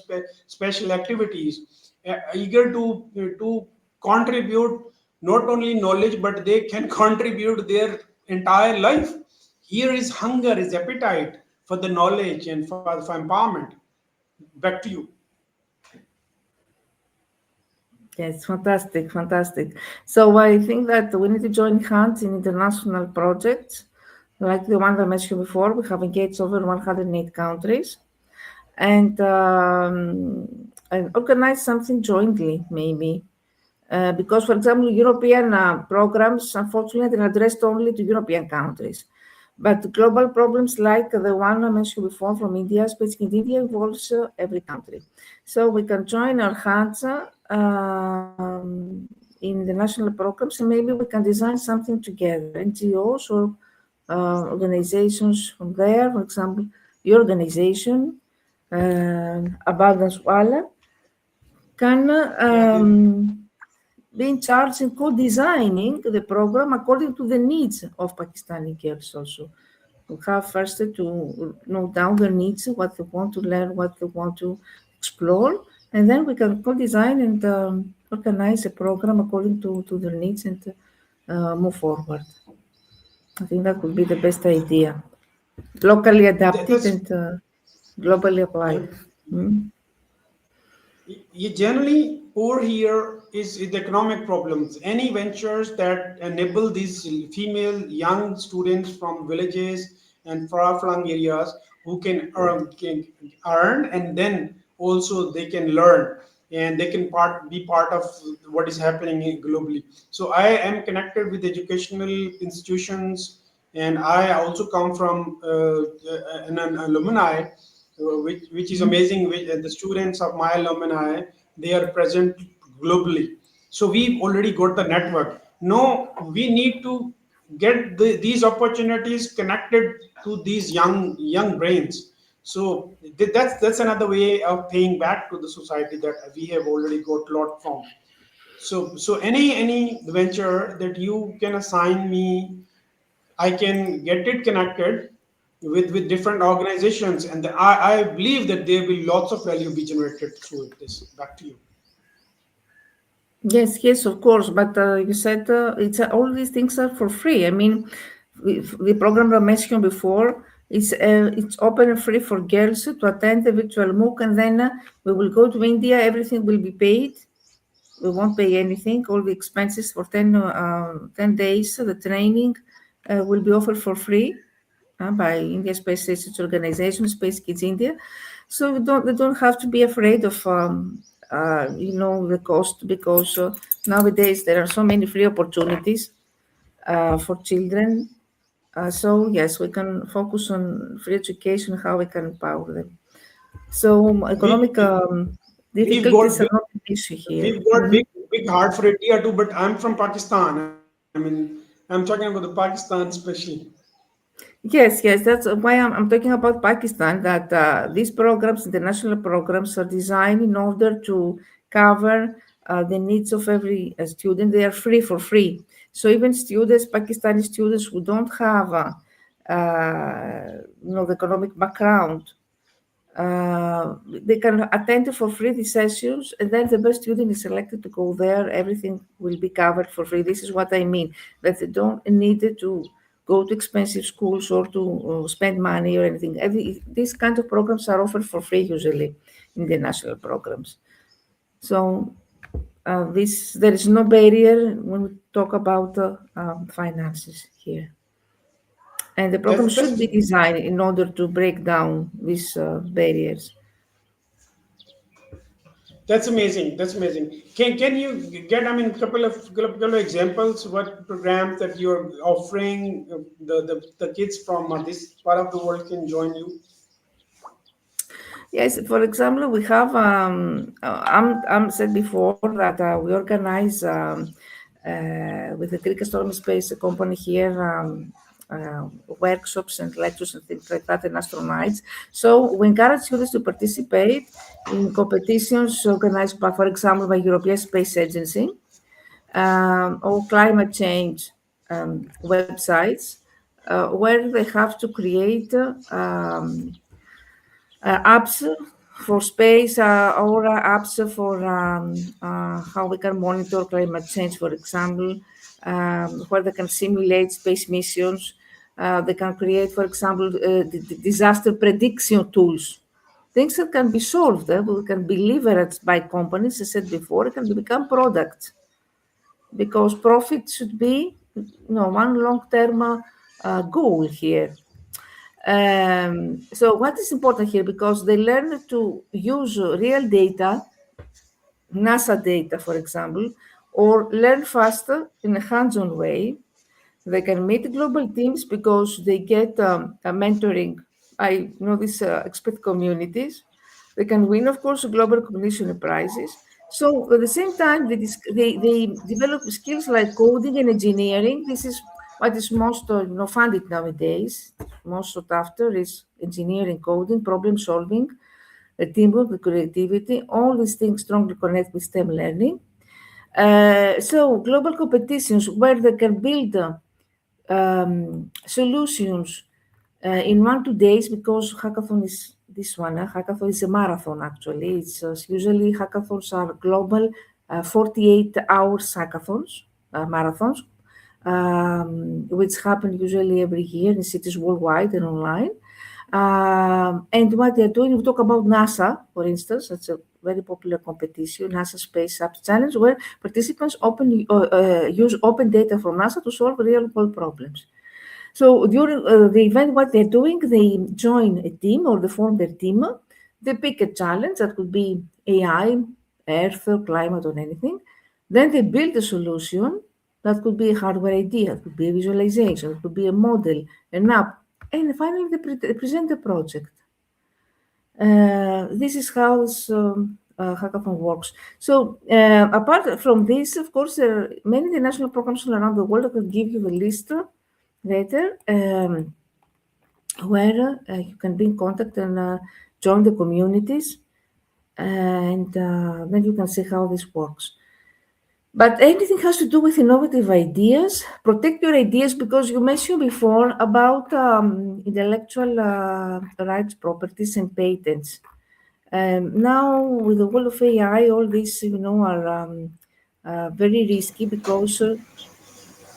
special activities, eager to contribute not only knowledge, but they can contribute their entire life. Here is hunger, is appetite for the knowledge and for empowerment. Back to you. Yes, fantastic, fantastic. So I think that we need to join hands in international projects, like the one I mentioned before. We have engaged over 108 countries, and organize something jointly, maybe. Because, for example, European programs, unfortunately, are addressed only to European countries. But global problems like the one I mentioned before from India, especially in India, involves every country. So we can join our hands in the national programs, and maybe we can design something together, NGOs or organizations from there. For example, your organization, Abundance Wala, can Yeah, be in charge in co-designing the program according to the needs of Pakistani girls also. We have first to note down their needs, what they want to learn, what they want to explore, and then we can co-design and organize a program according to their needs and move forward. I think that would be the best idea. Locally adapted that's and globally yeah. applied. Mm. Generally, over here is the economic problems. Any ventures that enable these female young students from villages and far-flung areas who can earn, and then also they can learn, and they can be part of what is happening globally. So I am connected with educational institutions, and I also come from an alumni, which is Mm. amazing. The students of my alumni, they are present globally. So we've already got the network. No, we need to get these opportunities connected to these young brains. So that's another way of paying back to the society that we have already got a lot from. So any venture that you can assign me, I can get it connected with different organizations, and I believe that there will lots of value be generated through this. Back to you. Yes, yes, of course. But you said it's all these things are for free. I mean, the program I mentioned before it's open and free for girls to attend the virtual MOOC, and then we will go to India. Everything will be paid. We won't pay anything. All the expenses for 10 days, the training will be offered for free by India Space Research Organization, Space Kids India. So they don't have to be afraid of the cost, because nowadays there are so many free opportunities for children. So yes, we can focus on free education, how we can empower them. So We economic we've difficulties got are not an issue here. we've got Mhm. big heart for India too, but I'm from Pakistan. I mean, I'm talking about the Pakistan especially. Yes, yes, that's why I'm talking about Pakistan, that these programs, international programs, are designed in order to cover the needs of every student. They are free for free. So even students, Pakistani students who don't have, the economic background, they can attend for free the sessions, and then the best student is selected to go there. Everything will be covered for free. This is what I mean, that they don't need to go to expensive schools or to spend money or anything. These kind of programs are offered for free usually in the national programs. So this there is no barrier when we talk about finances here. And the program That's should be designed in order to break down these barriers. That's amazing. That's amazing. Can you get, I mean, couple of examples what programs that you're offering the kids from this part of the world can join you? Yes, for example, we have, I'm said before that we organize with the Greek Astronomy Space Company here workshops and lectures and things like that, and astronauts. So we encourage students to participate in competitions organized by, for example, by European Space Agency or climate change websites, where they have to create apps for space or apps for how we can monitor climate change, for example, where they can simulate space missions. They can create, for example, disaster prediction tools. Things that can be solved, can be leveraged by companies, as I said before, it can become products, because profit should be one long-term goal here. So what is important here? Because they learn to use real data, NASA data, for example, or learn faster in a hands-on way. They can meet global teams because they get a mentoring. I know these expert communities. They can win, of course, global recognition prizes. So at the same time, they develop skills like coding and engineering. This is what is most funded nowadays. Most sought after is engineering, coding, problem solving, the teamwork, the creativity. All these things strongly connect with STEM learning. So global competitions where they can build solutions in 1 2 days, because hackathon is this one. Hackathon is a marathon actually. It's usually hackathons are global, 48 hours hackathons, marathons, which happen usually every year in cities worldwide and online. And what they're doing, we talk about NASA, for instance, that's a very popular competition, NASA Space Apps Challenge, where participants use open data from NASA to solve real world problems. So during the event, what they're doing, they join a team or they form their team. They pick a challenge that could be AI, Earth, climate, or anything. Then they build a solution that could be a hardware idea, it could be a visualization, it could be a model, an app, and finally they present the project. This is how hackathon works. So, apart from this, of course, there are many international programs all around the world. I could give you the list later, where you can be in contact and join the communities, and then you can see how this works. But anything has to do with innovative ideas. Protect your ideas because you mentioned before about intellectual rights, properties, and patents. Now, with the world of AI, all these, are very risky because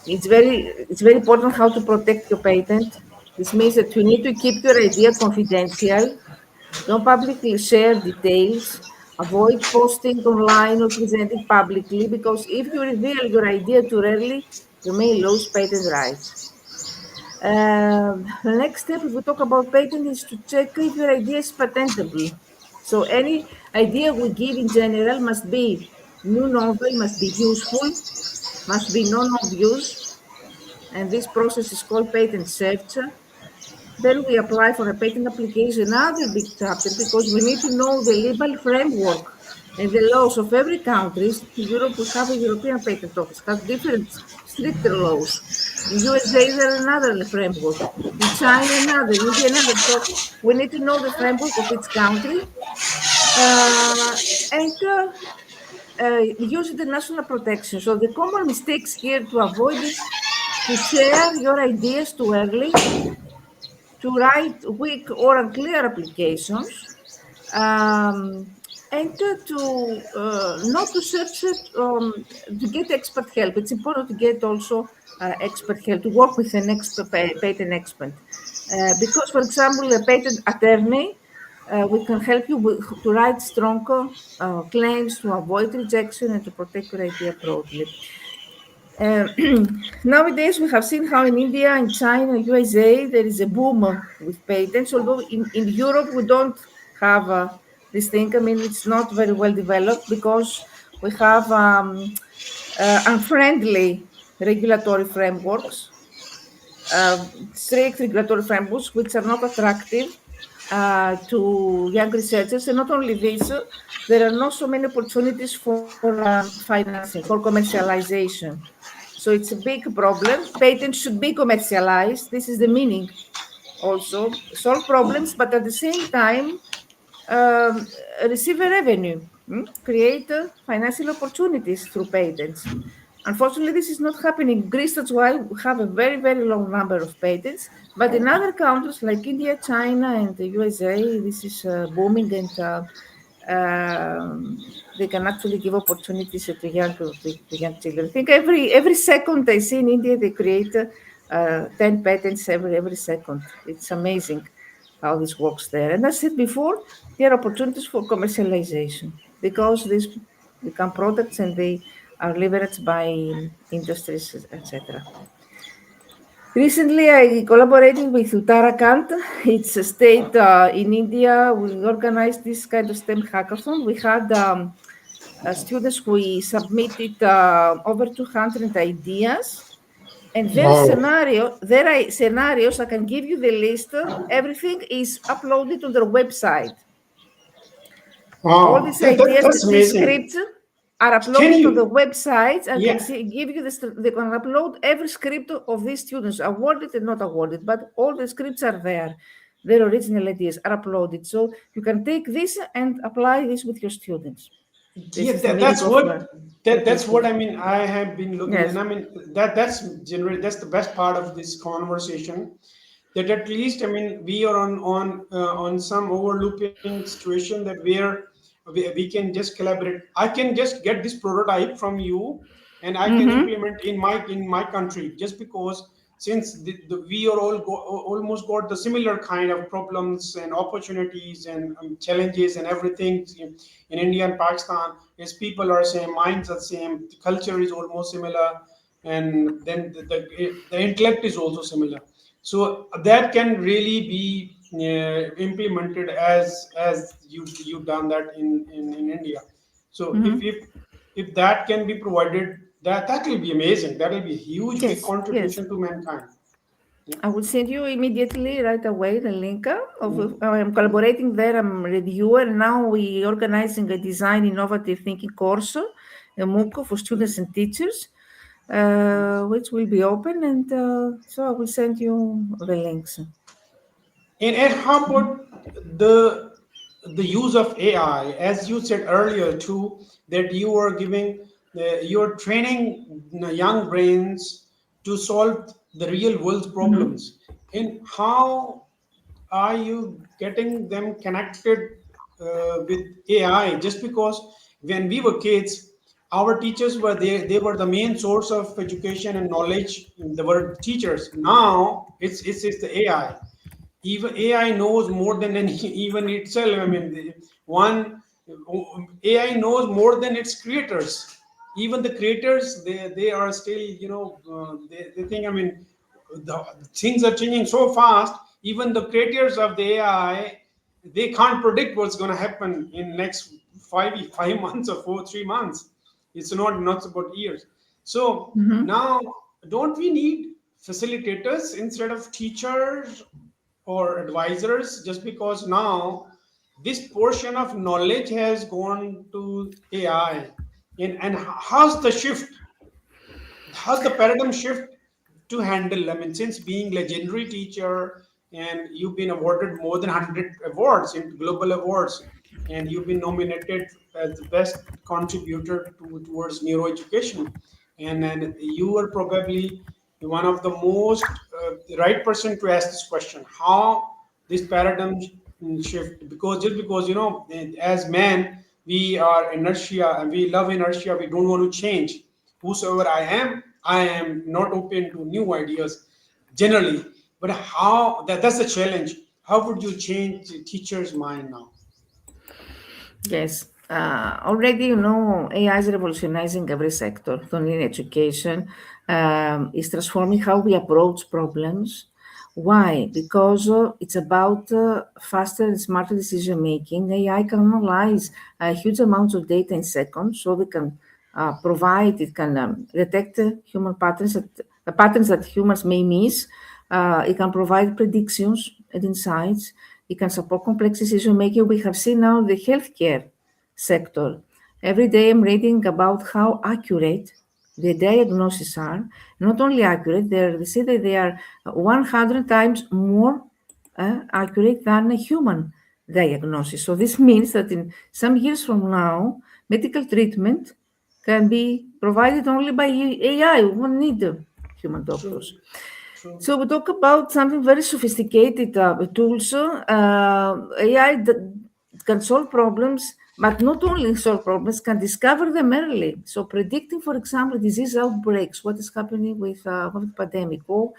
it's very important how to protect your patent. This means that you need to keep your idea confidential. Don't publicly share details. Avoid posting online or presenting publicly because if you reveal your idea too early, you may lose patent rights. The next step, if we talk about patent, is to check if your idea is patentable. So any idea we give in general must be new, novel, must be useful, must be non-obvious, and this process is called patent search. Then we apply for a patent application, another big chapter, because we need to know the legal framework and the laws of every country. In Europe, we have a European Patent Office, has different stricter laws. In USA, there are another framework. In China, another. In India, another. So we need to know the framework of each country and use international protection. So the common mistakes here to avoid is to share your ideas too early, to write weak or unclear applications, and not to search it, to get expert help. It's important to get also expert help, to work with an expert, patent expert. Because, for example, a patent attorney, we can help you to write stronger claims to avoid rejection and to protect your idea broadly. Uh, Nowadays, we have seen how in India, in China, USA, there is a boom with patents. Although in Europe, we don't have this thing. I mean, it's not very well developed because we have unfriendly regulatory frameworks, strict regulatory frameworks, which are not attractive to young researchers. And not only this, there are not so many opportunities for financing, for commercialization. So it's a big problem. Patents should be commercialized. This is the meaning also. Solve problems, but at the same time, um, receive a revenue, create financial opportunities through patents. Unfortunately, this is not happening in Greece. That's why we have a very, very low number of patents. But in other countries like India, China, and the USA, this is booming, and they can actually give opportunities to young children. I think every second I see in India, they create 10 patents every second. It's amazing how this works there. And as I said before, there are opportunities for commercialization because these become products and they are leveraged by industries, etc. Recently, I collaborated with Uttarakhand. It's a state in India. We organized this kind of STEM hackathon. We had students who submitted over 200 ideas. And Wow. their scenarios, I can give you the list. Everything is uploaded on their website. All Wow. these ideas, That's these amazing. scripts are Can uploaded on the you? websites. I can Yeah. see, give you this, they can upload every script of these students, awarded and not awarded, but all the scripts are there. Their original ideas are uploaded. So you can take this and apply this with your students. This Yeah, is the meaning that's of what that's what education. I mean. I have been looking, and Yes. I mean that's generally that's the best part of this conversation. That at least I mean we are on some overlooping situation that where we can just collaborate. I can just get this prototype from you, and I can Mm-hmm. implement in my country just because since we are almost got the similar kind of problems and opportunities and challenges and everything in India and Pakistan is people are same, minds are same, the culture is almost similar, and then the intellect is also similar. So that can really be implemented as you've done that in India. So Mm-hmm. if that can be provided, that will be amazing. That will be a huge big Yes. Yes. contribution to mankind. I will send you immediately, right away, the link of. Mm. I'm collaborating there. I'm reviewer. Now we organizing a design innovative thinking course, a MOOC for students and teachers, which will be open, and so I will send you the links. And how about the the use of AI, as you said earlier too, that you are giving, you're training young brains to solve the real world Mhm. problems. And how are you getting them connected with AI? Just because when we were kids, our teachers were there, they were the main source of education and knowledge. They were teachers. Now it's the AI. Even AI knows more than any, even itself. I mean, one AI knows more than its creators. Even the creators, they are still, they think. I mean, the things are changing so fast. Even the creators of the AI, they can't predict what's going to happen in next 5 months or 3 months. It's not about years. So Mhm. now, don't we need facilitators instead of teachers or advisors? Just because now this portion of knowledge has gone to AI, and how's the shift, how's the paradigm shift to handle? I mean, since being legendary teacher, and you've been awarded more than 100 awards in global awards, and you've been nominated as the best contributor towards neuroeducation, and then you are probably one of the most right person to ask this question: how this paradigm shift? Because just because, as men, we are inertia and we love inertia, we don't want to change. Whosoever I am not open to new ideas generally. But how, that's the challenge. How would you change the teacher's mind now? Yes. Already, AI is revolutionizing every sector. Not only in education, it's transforming how we approach problems. Why? Because it's about faster and smarter decision making. AI can analyze huge amounts of data in seconds, so they can it can detect human patterns that humans may miss. It can provide predictions and insights. It can support complex decision making. We have seen now the healthcare sector. Every day I'm reading about how accurate the diagnoses are. Not only accurate, they say that they are 100 times more accurate than a human diagnosis. So this means that in some years from now, medical treatment can be provided only by AI. We won't need human doctors. True, true. So we talk about something very sophisticated tools. AI can solve problems, but not only solve problems, can discover them early. So predicting, for example, disease outbreaks, what is happening with the pandemic, or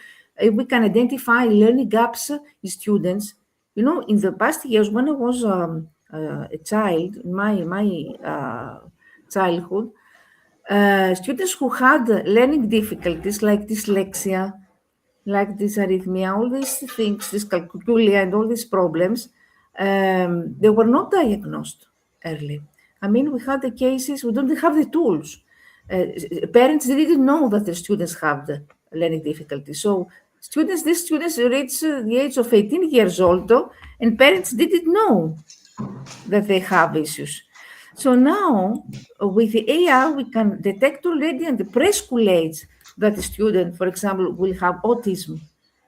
we can identify learning gaps in students. In the past years, when I was a child, in my childhood, students who had learning difficulties like dyslexia, like dysarrhythmia, all these things, dyscalculia, and all these problems, they were not diagnosed early. I mean, we had the cases, we don't have the tools. Parents didn't know that the students have the learning difficulties. So these students reach the age of 18 years old, though, and parents didn't know that they have issues. So now, with the AI, we can detect already in the preschool age that the student, for example, will have autism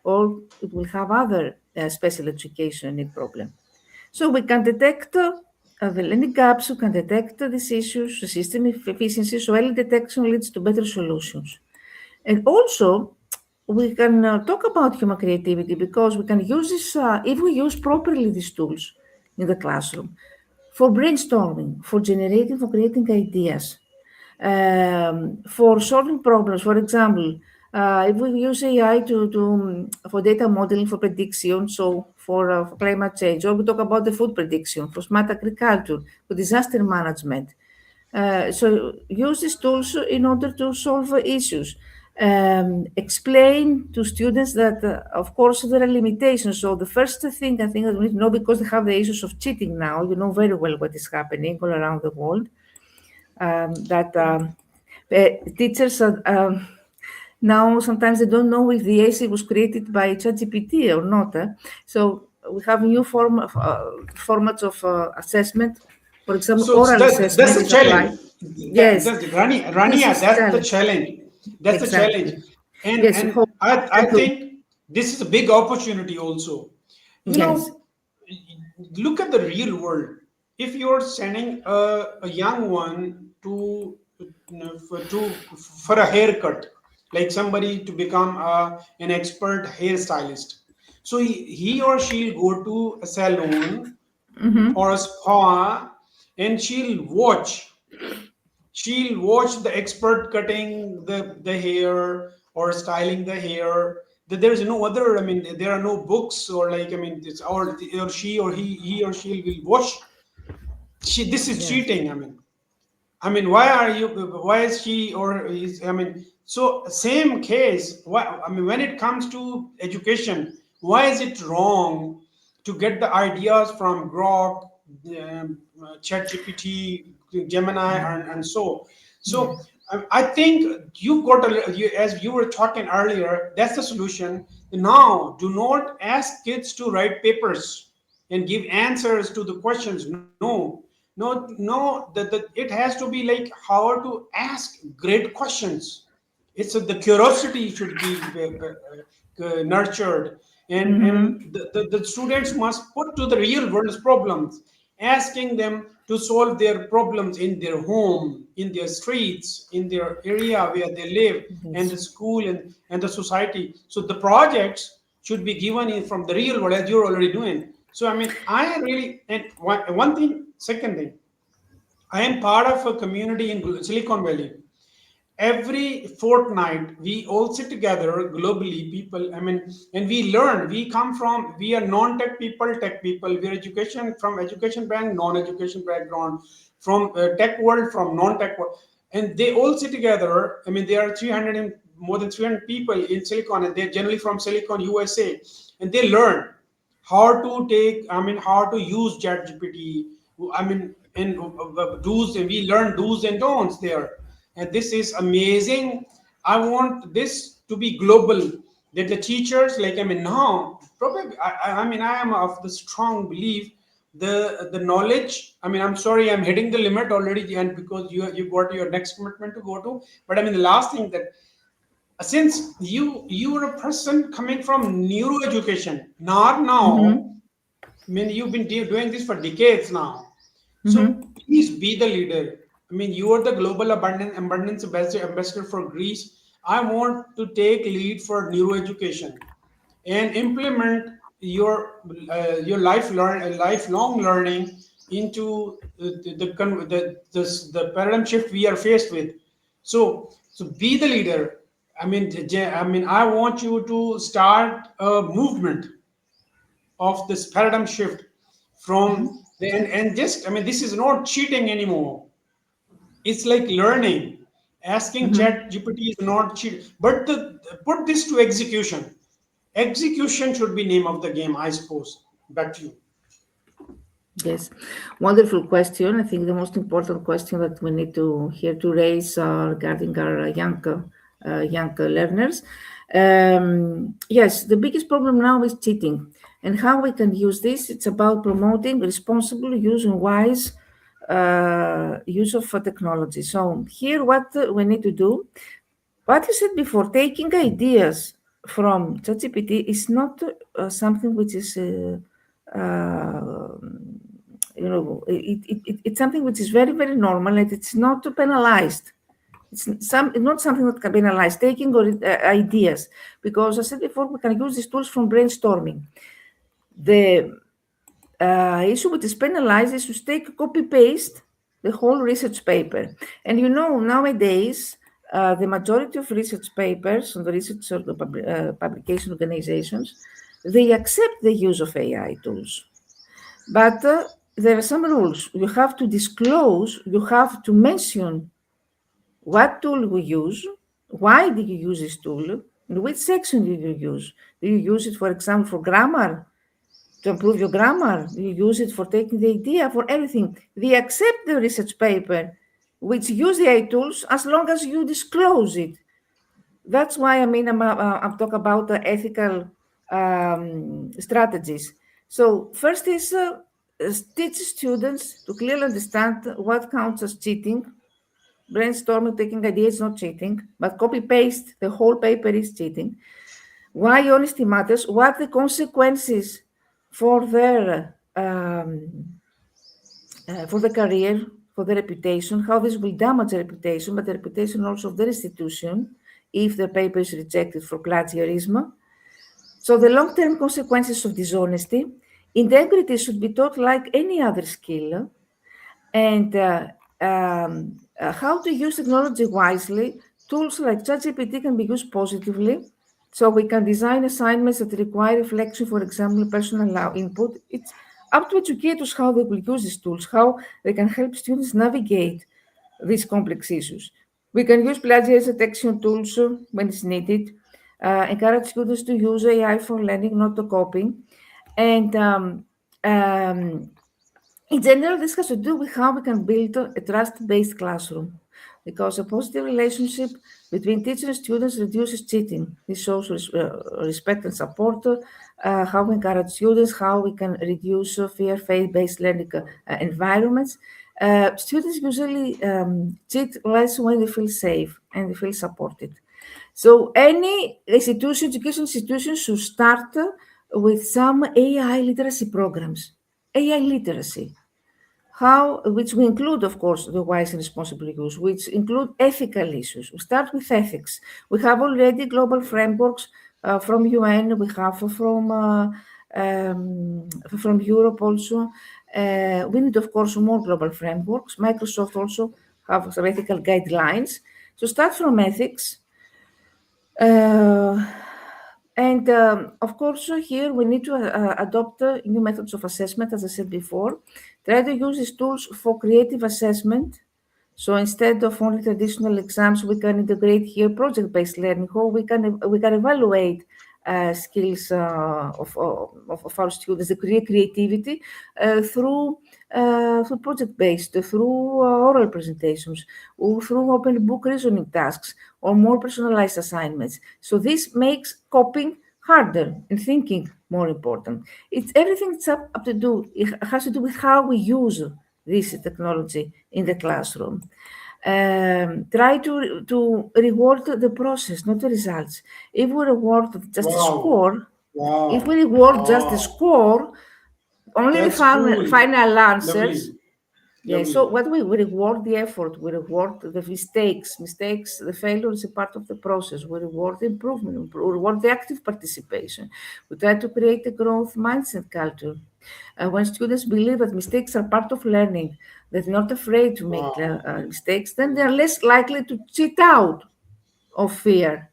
or it will have other special education need problem. So we can detect the learning gaps, we can detect these issues, the system efficiency, so early detection leads to better solutions. And also, we can talk about human creativity because we can use this, if we use properly these tools in the classroom, for brainstorming, for generating, for creating ideas, for solving problems. For example, if we use AI for data modeling for prediction, so for climate change, or we talk about the food prediction, for smart agriculture, for disaster management. So use these tools in order to solve issues. Explain to students that, of course, there are limitations. So the first thing I think that we need to know, because they have the issues of cheating now, you know very well what is happening all around the world, that teachers are Now, sometimes they don't know if the essay was created by ChatGPT or not. So we have new formats of assessment. For example, So oral that's assessment the is applied. challenge. Yes, this Rania, is that's the challenge. challenge. That's the challenge. Exactly. And Yes, and I to, think this is a big opportunity also. You yes. know, look at the real world. If you're sending a young one to for a haircut, like somebody to become an expert hairstylist, so he or she'll go to a salon Mm-hmm. or a spa, and she'll watch the expert cutting the hair or styling the hair. There is no other, I mean, there are no books, or like, I mean, it's or she or he or she will watch. This is Yes. cheating, I mean, why are you? Why is she or is? I mean, so same case. Why? I mean, when it comes to education, why is it wrong to get the ideas from Grok, ChatGPT, Gemini, and so? So Yes. I think you got as you were talking earlier. That's the solution. Now, do not ask kids to write papers and give answers to the questions. No, it has to be like how to ask great questions. It's the curiosity should be nurtured, and Mm-hmm. the students must put to the real world's problems, asking them to solve their problems in their home, in their streets, in their area where they live, and Yes. the school, and the society. So the projects should be given in from the real world, as you're already doing. So I mean, I really, and one thing, second thing, I am part of a community in Silicon Valley. Every fortnight, we all sit together globally, people. I mean, and we learn. We are non-tech people, tech people. We are education background, non-education background, from tech world, from non-tech world, and they all sit together. I mean, there are 300 and more than 300 people in Silicon, and they're generally from Silicon, USA, and they learn how to use ChatGPT. I mean, and do's, and we learn do's and don'ts there. And this is amazing. I want this to be global. That the teachers, like, I mean, now, probably, I am of the strong belief the knowledge. I mean, I'm sorry, I'm hitting the limit already, and because you got your next commitment to go to. But I mean, the last thing that since you are a person coming from neuroeducation, not now. Mm-hmm. I mean, you've been doing this for decades now. So Mm-hmm. please be the leader. I mean, you are the global abundance ambassador for Greece. I want to take lead for neuroeducation and implement your lifelong learning into the paradigm shift we are faced with. So be the leader. I want you to start a movement of this paradigm shift from the and just, I mean, this is not cheating anymore. It's like learning. Asking Mm-hmm. chat GPT is not cheat, but put this to execution. Execution should be name of the game, I suppose. Back to you. Yes, wonderful question. I think the most important question that we need to here to raise regarding our young learners. Yes, the biggest problem now is cheating, and how we can use this. It's about promoting responsible use and wise use of technology. So here, what we need to do, what you said before, taking ideas from ChatGPT is not something which is uh, it's something which is very, very normal, and it's not penalized. It's not something that can be penalized, taking ideas, because I said before, we can use these tools from brainstorming. The issue which is penalized is to take copy paste the whole research paper. And nowadays, the majority of research papers on the research or the publication organizations, they accept the use of AI tools. But there are some rules. You have to disclose, you have to mention what tool we use, why do you use this tool, in which section do you use. Do you use it, for example, for grammar, to improve your grammar? Do you use it for taking the idea, for everything? They accept the research paper which use the AI tools as long as you disclose it. That's why I mean I'm talking about the ethical strategies. So first is teach students to clearly understand what counts as cheating. Brainstorming, taking ideas is not cheating, but copy paste the whole paper is cheating. Why honesty matters, what the consequences for their for the career, for the reputation, how this will damage the reputation, but the reputation also of the institution if the paper is rejected for plagiarism. So the long-term consequences of dishonesty, integrity should be taught like any other skill, and how to use technology wisely. Tools like ChatGPT can be used positively. So we can design assignments that require reflection, for example, personal input. It's up to educators how they will use these tools, how they can help students navigate these complex issues. We can use plagiarism detection tools when it's needed, encourage students to use AI for learning, not to copying. And um, in general, this has to do with how we can build a trust-based classroom, because a positive relationship between teacher and students reduces cheating. This shows respect and support, how we encourage students, how we can reduce fear, faith-based learning environments. Students usually cheat less when they feel safe and they feel supported. So any institution, education institution should start with some AI literacy programs. AI literacy, how, which we include, of course, the wise and responsible use, which include ethical issues. We start with ethics. We have already global frameworks from UN. We have from Europe also. We need, of course, more global frameworks. Microsoft also have some ethical guidelines. So start from ethics. Uh, and of course, here we need to adopt new methods of assessment, as I said before. Try to use these tools for creative assessment. So instead of only traditional exams, we can integrate here project-based learning, how we can evaluate skills of our students, the creativity through project-based, through oral presentations, or through open book reasoning tasks, or more personalized assignments. So this makes coping harder and thinking more important. It's everything it's up to do. It has to do with how we use this technology in the classroom. Try to reward the process, not the results. If we reward just the Wow, score, if we wow, reward just the wow. score, only the That's cool. final answers. Lovely, Yeah, so lovely. what we reward the effort, we reward the mistakes, the failure is a part of the process. We reward the improvement, we reward the active participation. We try to create a growth mindset culture. When students believe that mistakes are part of learning, they're not afraid to make Wow. mistakes, then they're less likely to cheat out of fear.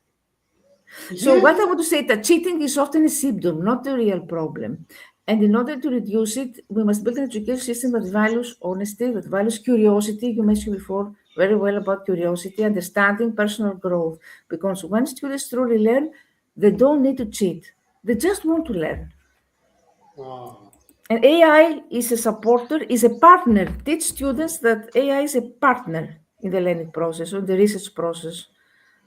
So Yeah, what I want to say that cheating is often a symptom, not a real problem. And in order to reduce it, we must build an education system that values honesty, that values curiosity. You mentioned before very well about curiosity, understanding, personal growth. Because when students truly learn, they don't need to cheat. They just want to learn. wow. And AI is a supporter, is a partner. Teach students that AI is a partner in the learning process or the research process,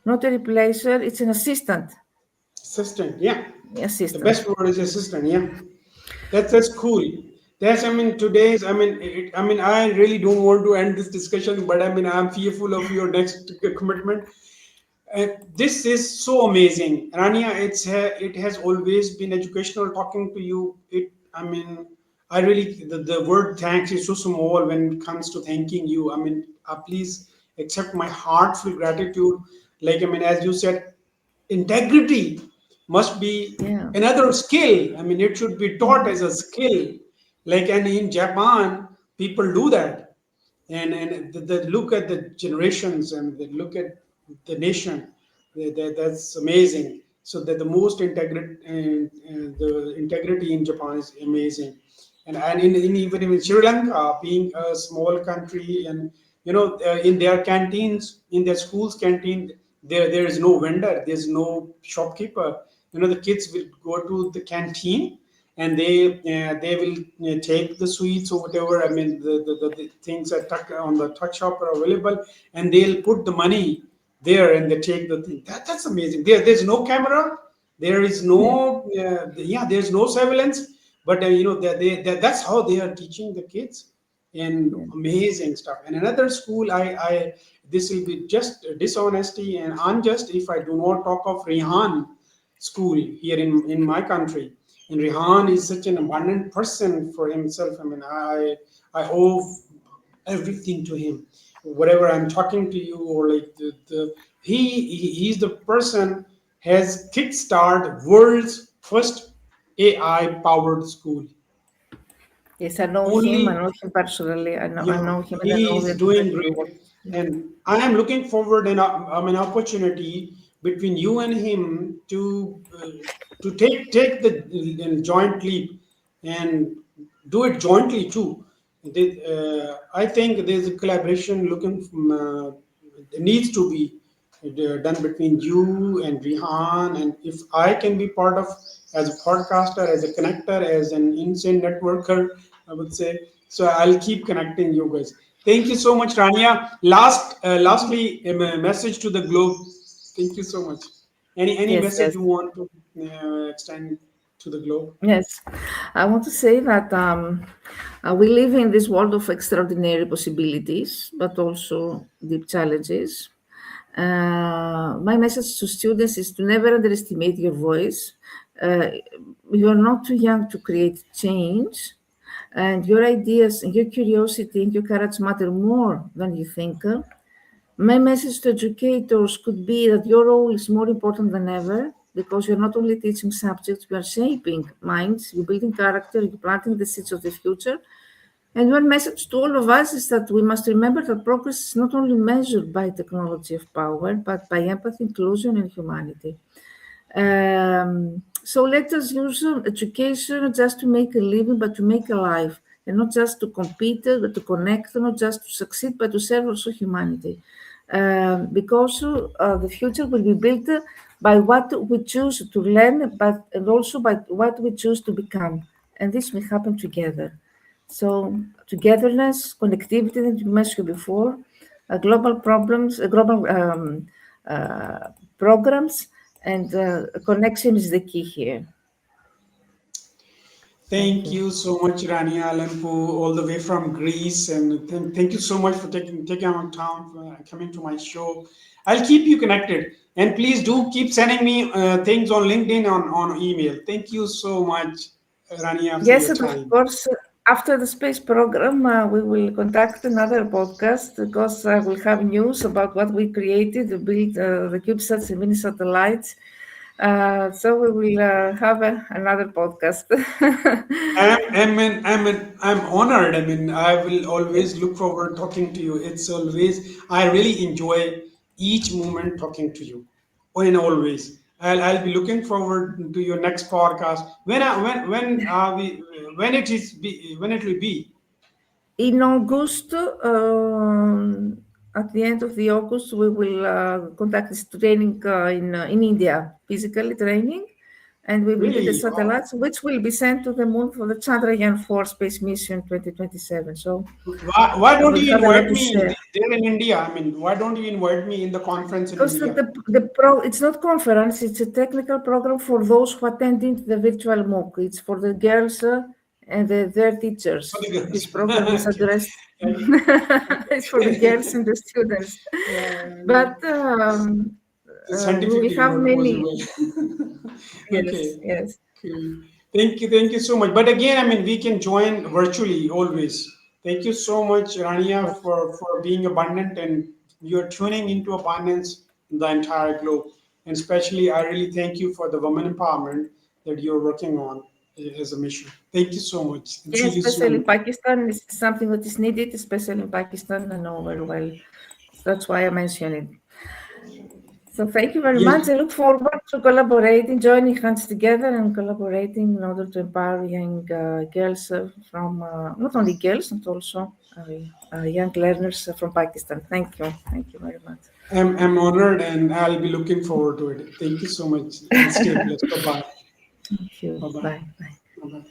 not a replacer. It's an assistant. Assistant, yeah. The Assistant. best word is assistant, yeah. That's cool. That's, I mean, today's, I mean, I mean, I really don't want to end this discussion, but I mean, I'm fearful of your next commitment. This is so amazing, Rania. It has always been educational talking to you. I mean, I really the word thanks is so small when it comes to thanking you. I mean, please accept my heartfelt gratitude. Like, I mean, as you said, integrity must be Yeah. another skill. I mean, it should be taught Mhm. as a skill. Like, and in Japan, people do that, and the look at the generations and the look at the nation, that's amazing. So that the most integrity the integrity in Japan is amazing. And in even in Sri Lanka, being a small country, and in their canteens, in their schools canteen, there is no vendor, there's no shopkeeper. The kids will go to the canteen, and they will take the sweets or whatever. I mean, the things that tuck on the tuck shop are available, and they'll put the money there and they take the thing. That's amazing. There's no camera. There is Yeah, no yeah. There's no surveillance. But that's how they are teaching the kids, and yeah, amazing stuff. And another school, I this will be just dishonesty and unjust if I do not talk of Rihan school here in my country. And Rihan is such an abundant person for himself. I mean, I owe everything to him. Whatever I'm talking to you, or like he's the person has kickstart world's first AI powered school. yes, I know him. I Only, know him personally. I yeah, know him, and I he know is that doing he great, works. Yeah. and I am looking forward an opportunity between you and him to take the joint leap and do it jointly too. I think there's a collaboration looking from, needs to be done between you and Rihan, and if I can be part of as a podcaster, as a connector, as an insane networker, I would say. So I'll keep connecting you guys. Thank you so much, Rania. Lastly, a message to the globe. Thank you so much. Any Yes, message yes, you want to extend to the globe? yes. I want to say that we live in this world of extraordinary possibilities, but also deep challenges. My message to students is to never underestimate your voice. Uh, you are not too young to create change, and your ideas and your curiosity and your courage matter more than you think. My message to educators could be that your role is more important than ever because you're not only teaching subjects, you are shaping minds, you're building character, you're planting the seeds of the future. And one message to all of us is that we must remember that progress is not only measured by technology of power, but by empathy, inclusion, and humanity. So let us use education not just to make a living, but to make a life, and not just to compete, but to connect, not just to succeed, but to serve also humanity. Because the future will be built by what we choose to learn, but and also by what we choose to become, and this will happen together. So togetherness, connectivity that you mentioned before, global problems, global programs, and connection is the key here. Thank Thank you. you so much, Rania Lampou, all the way from Greece, and thank you so much for taking out time for coming to my show. I'll keep you connected, and please do keep sending me things on LinkedIn on email. Thank you so much, Rania, for Yes, your and of time. course, after the space program, we will conduct another podcast because we'll have news about what we created to build the CubeSats and mini satellites. So we will have another podcast. I'm honored. I mean, I will always look forward talking to you. It's always, I really enjoy each moment talking to you. And always. I'll be looking forward to your next podcast. When it will be? In August, at the end of the August, we will conduct this training in India, physically training, and we will build the Really? Oh, satellites, which will be sent to the moon for the Chandrayaan 4 space mission 2027. So why don't we'll you have a lot invite to me share. there in India? I mean, why don't you invite me in the conference in Because India? it's not conference, it's a technical program for those who attending the virtual MOOC. It's for the girls and their For teachers. the This girls. program is Okay. addressed. It's for the girls Okay. and the students. Uh, But we will Scientifically have not many. possible. Yes, Okay, yes, cool. Thank you so much. But again, I mean, we can join virtually always. Thank you so much, Rania, yes. for being abundant, and you're tuning into abundance in the entire globe. And especially, I really thank you for the women empowerment that you're working on as a mission. Thank you so much, and see Yes, you especially in soon. Pakistan, it's something that is needed, especially in Pakistan. I know very well. That's why I mentioned it. So thank you very Yes, much. I look forward to collaborating, joining hands together and collaborating in order to empower young girls from not only girls, but also young learners from Pakistan. Thank you. Thank you very much. I'm honored, and I'll be looking forward to it. Thank you so much, and stay blessed. Bye bye. Thank you. Bye bye. Bye. Bye. Bye bye.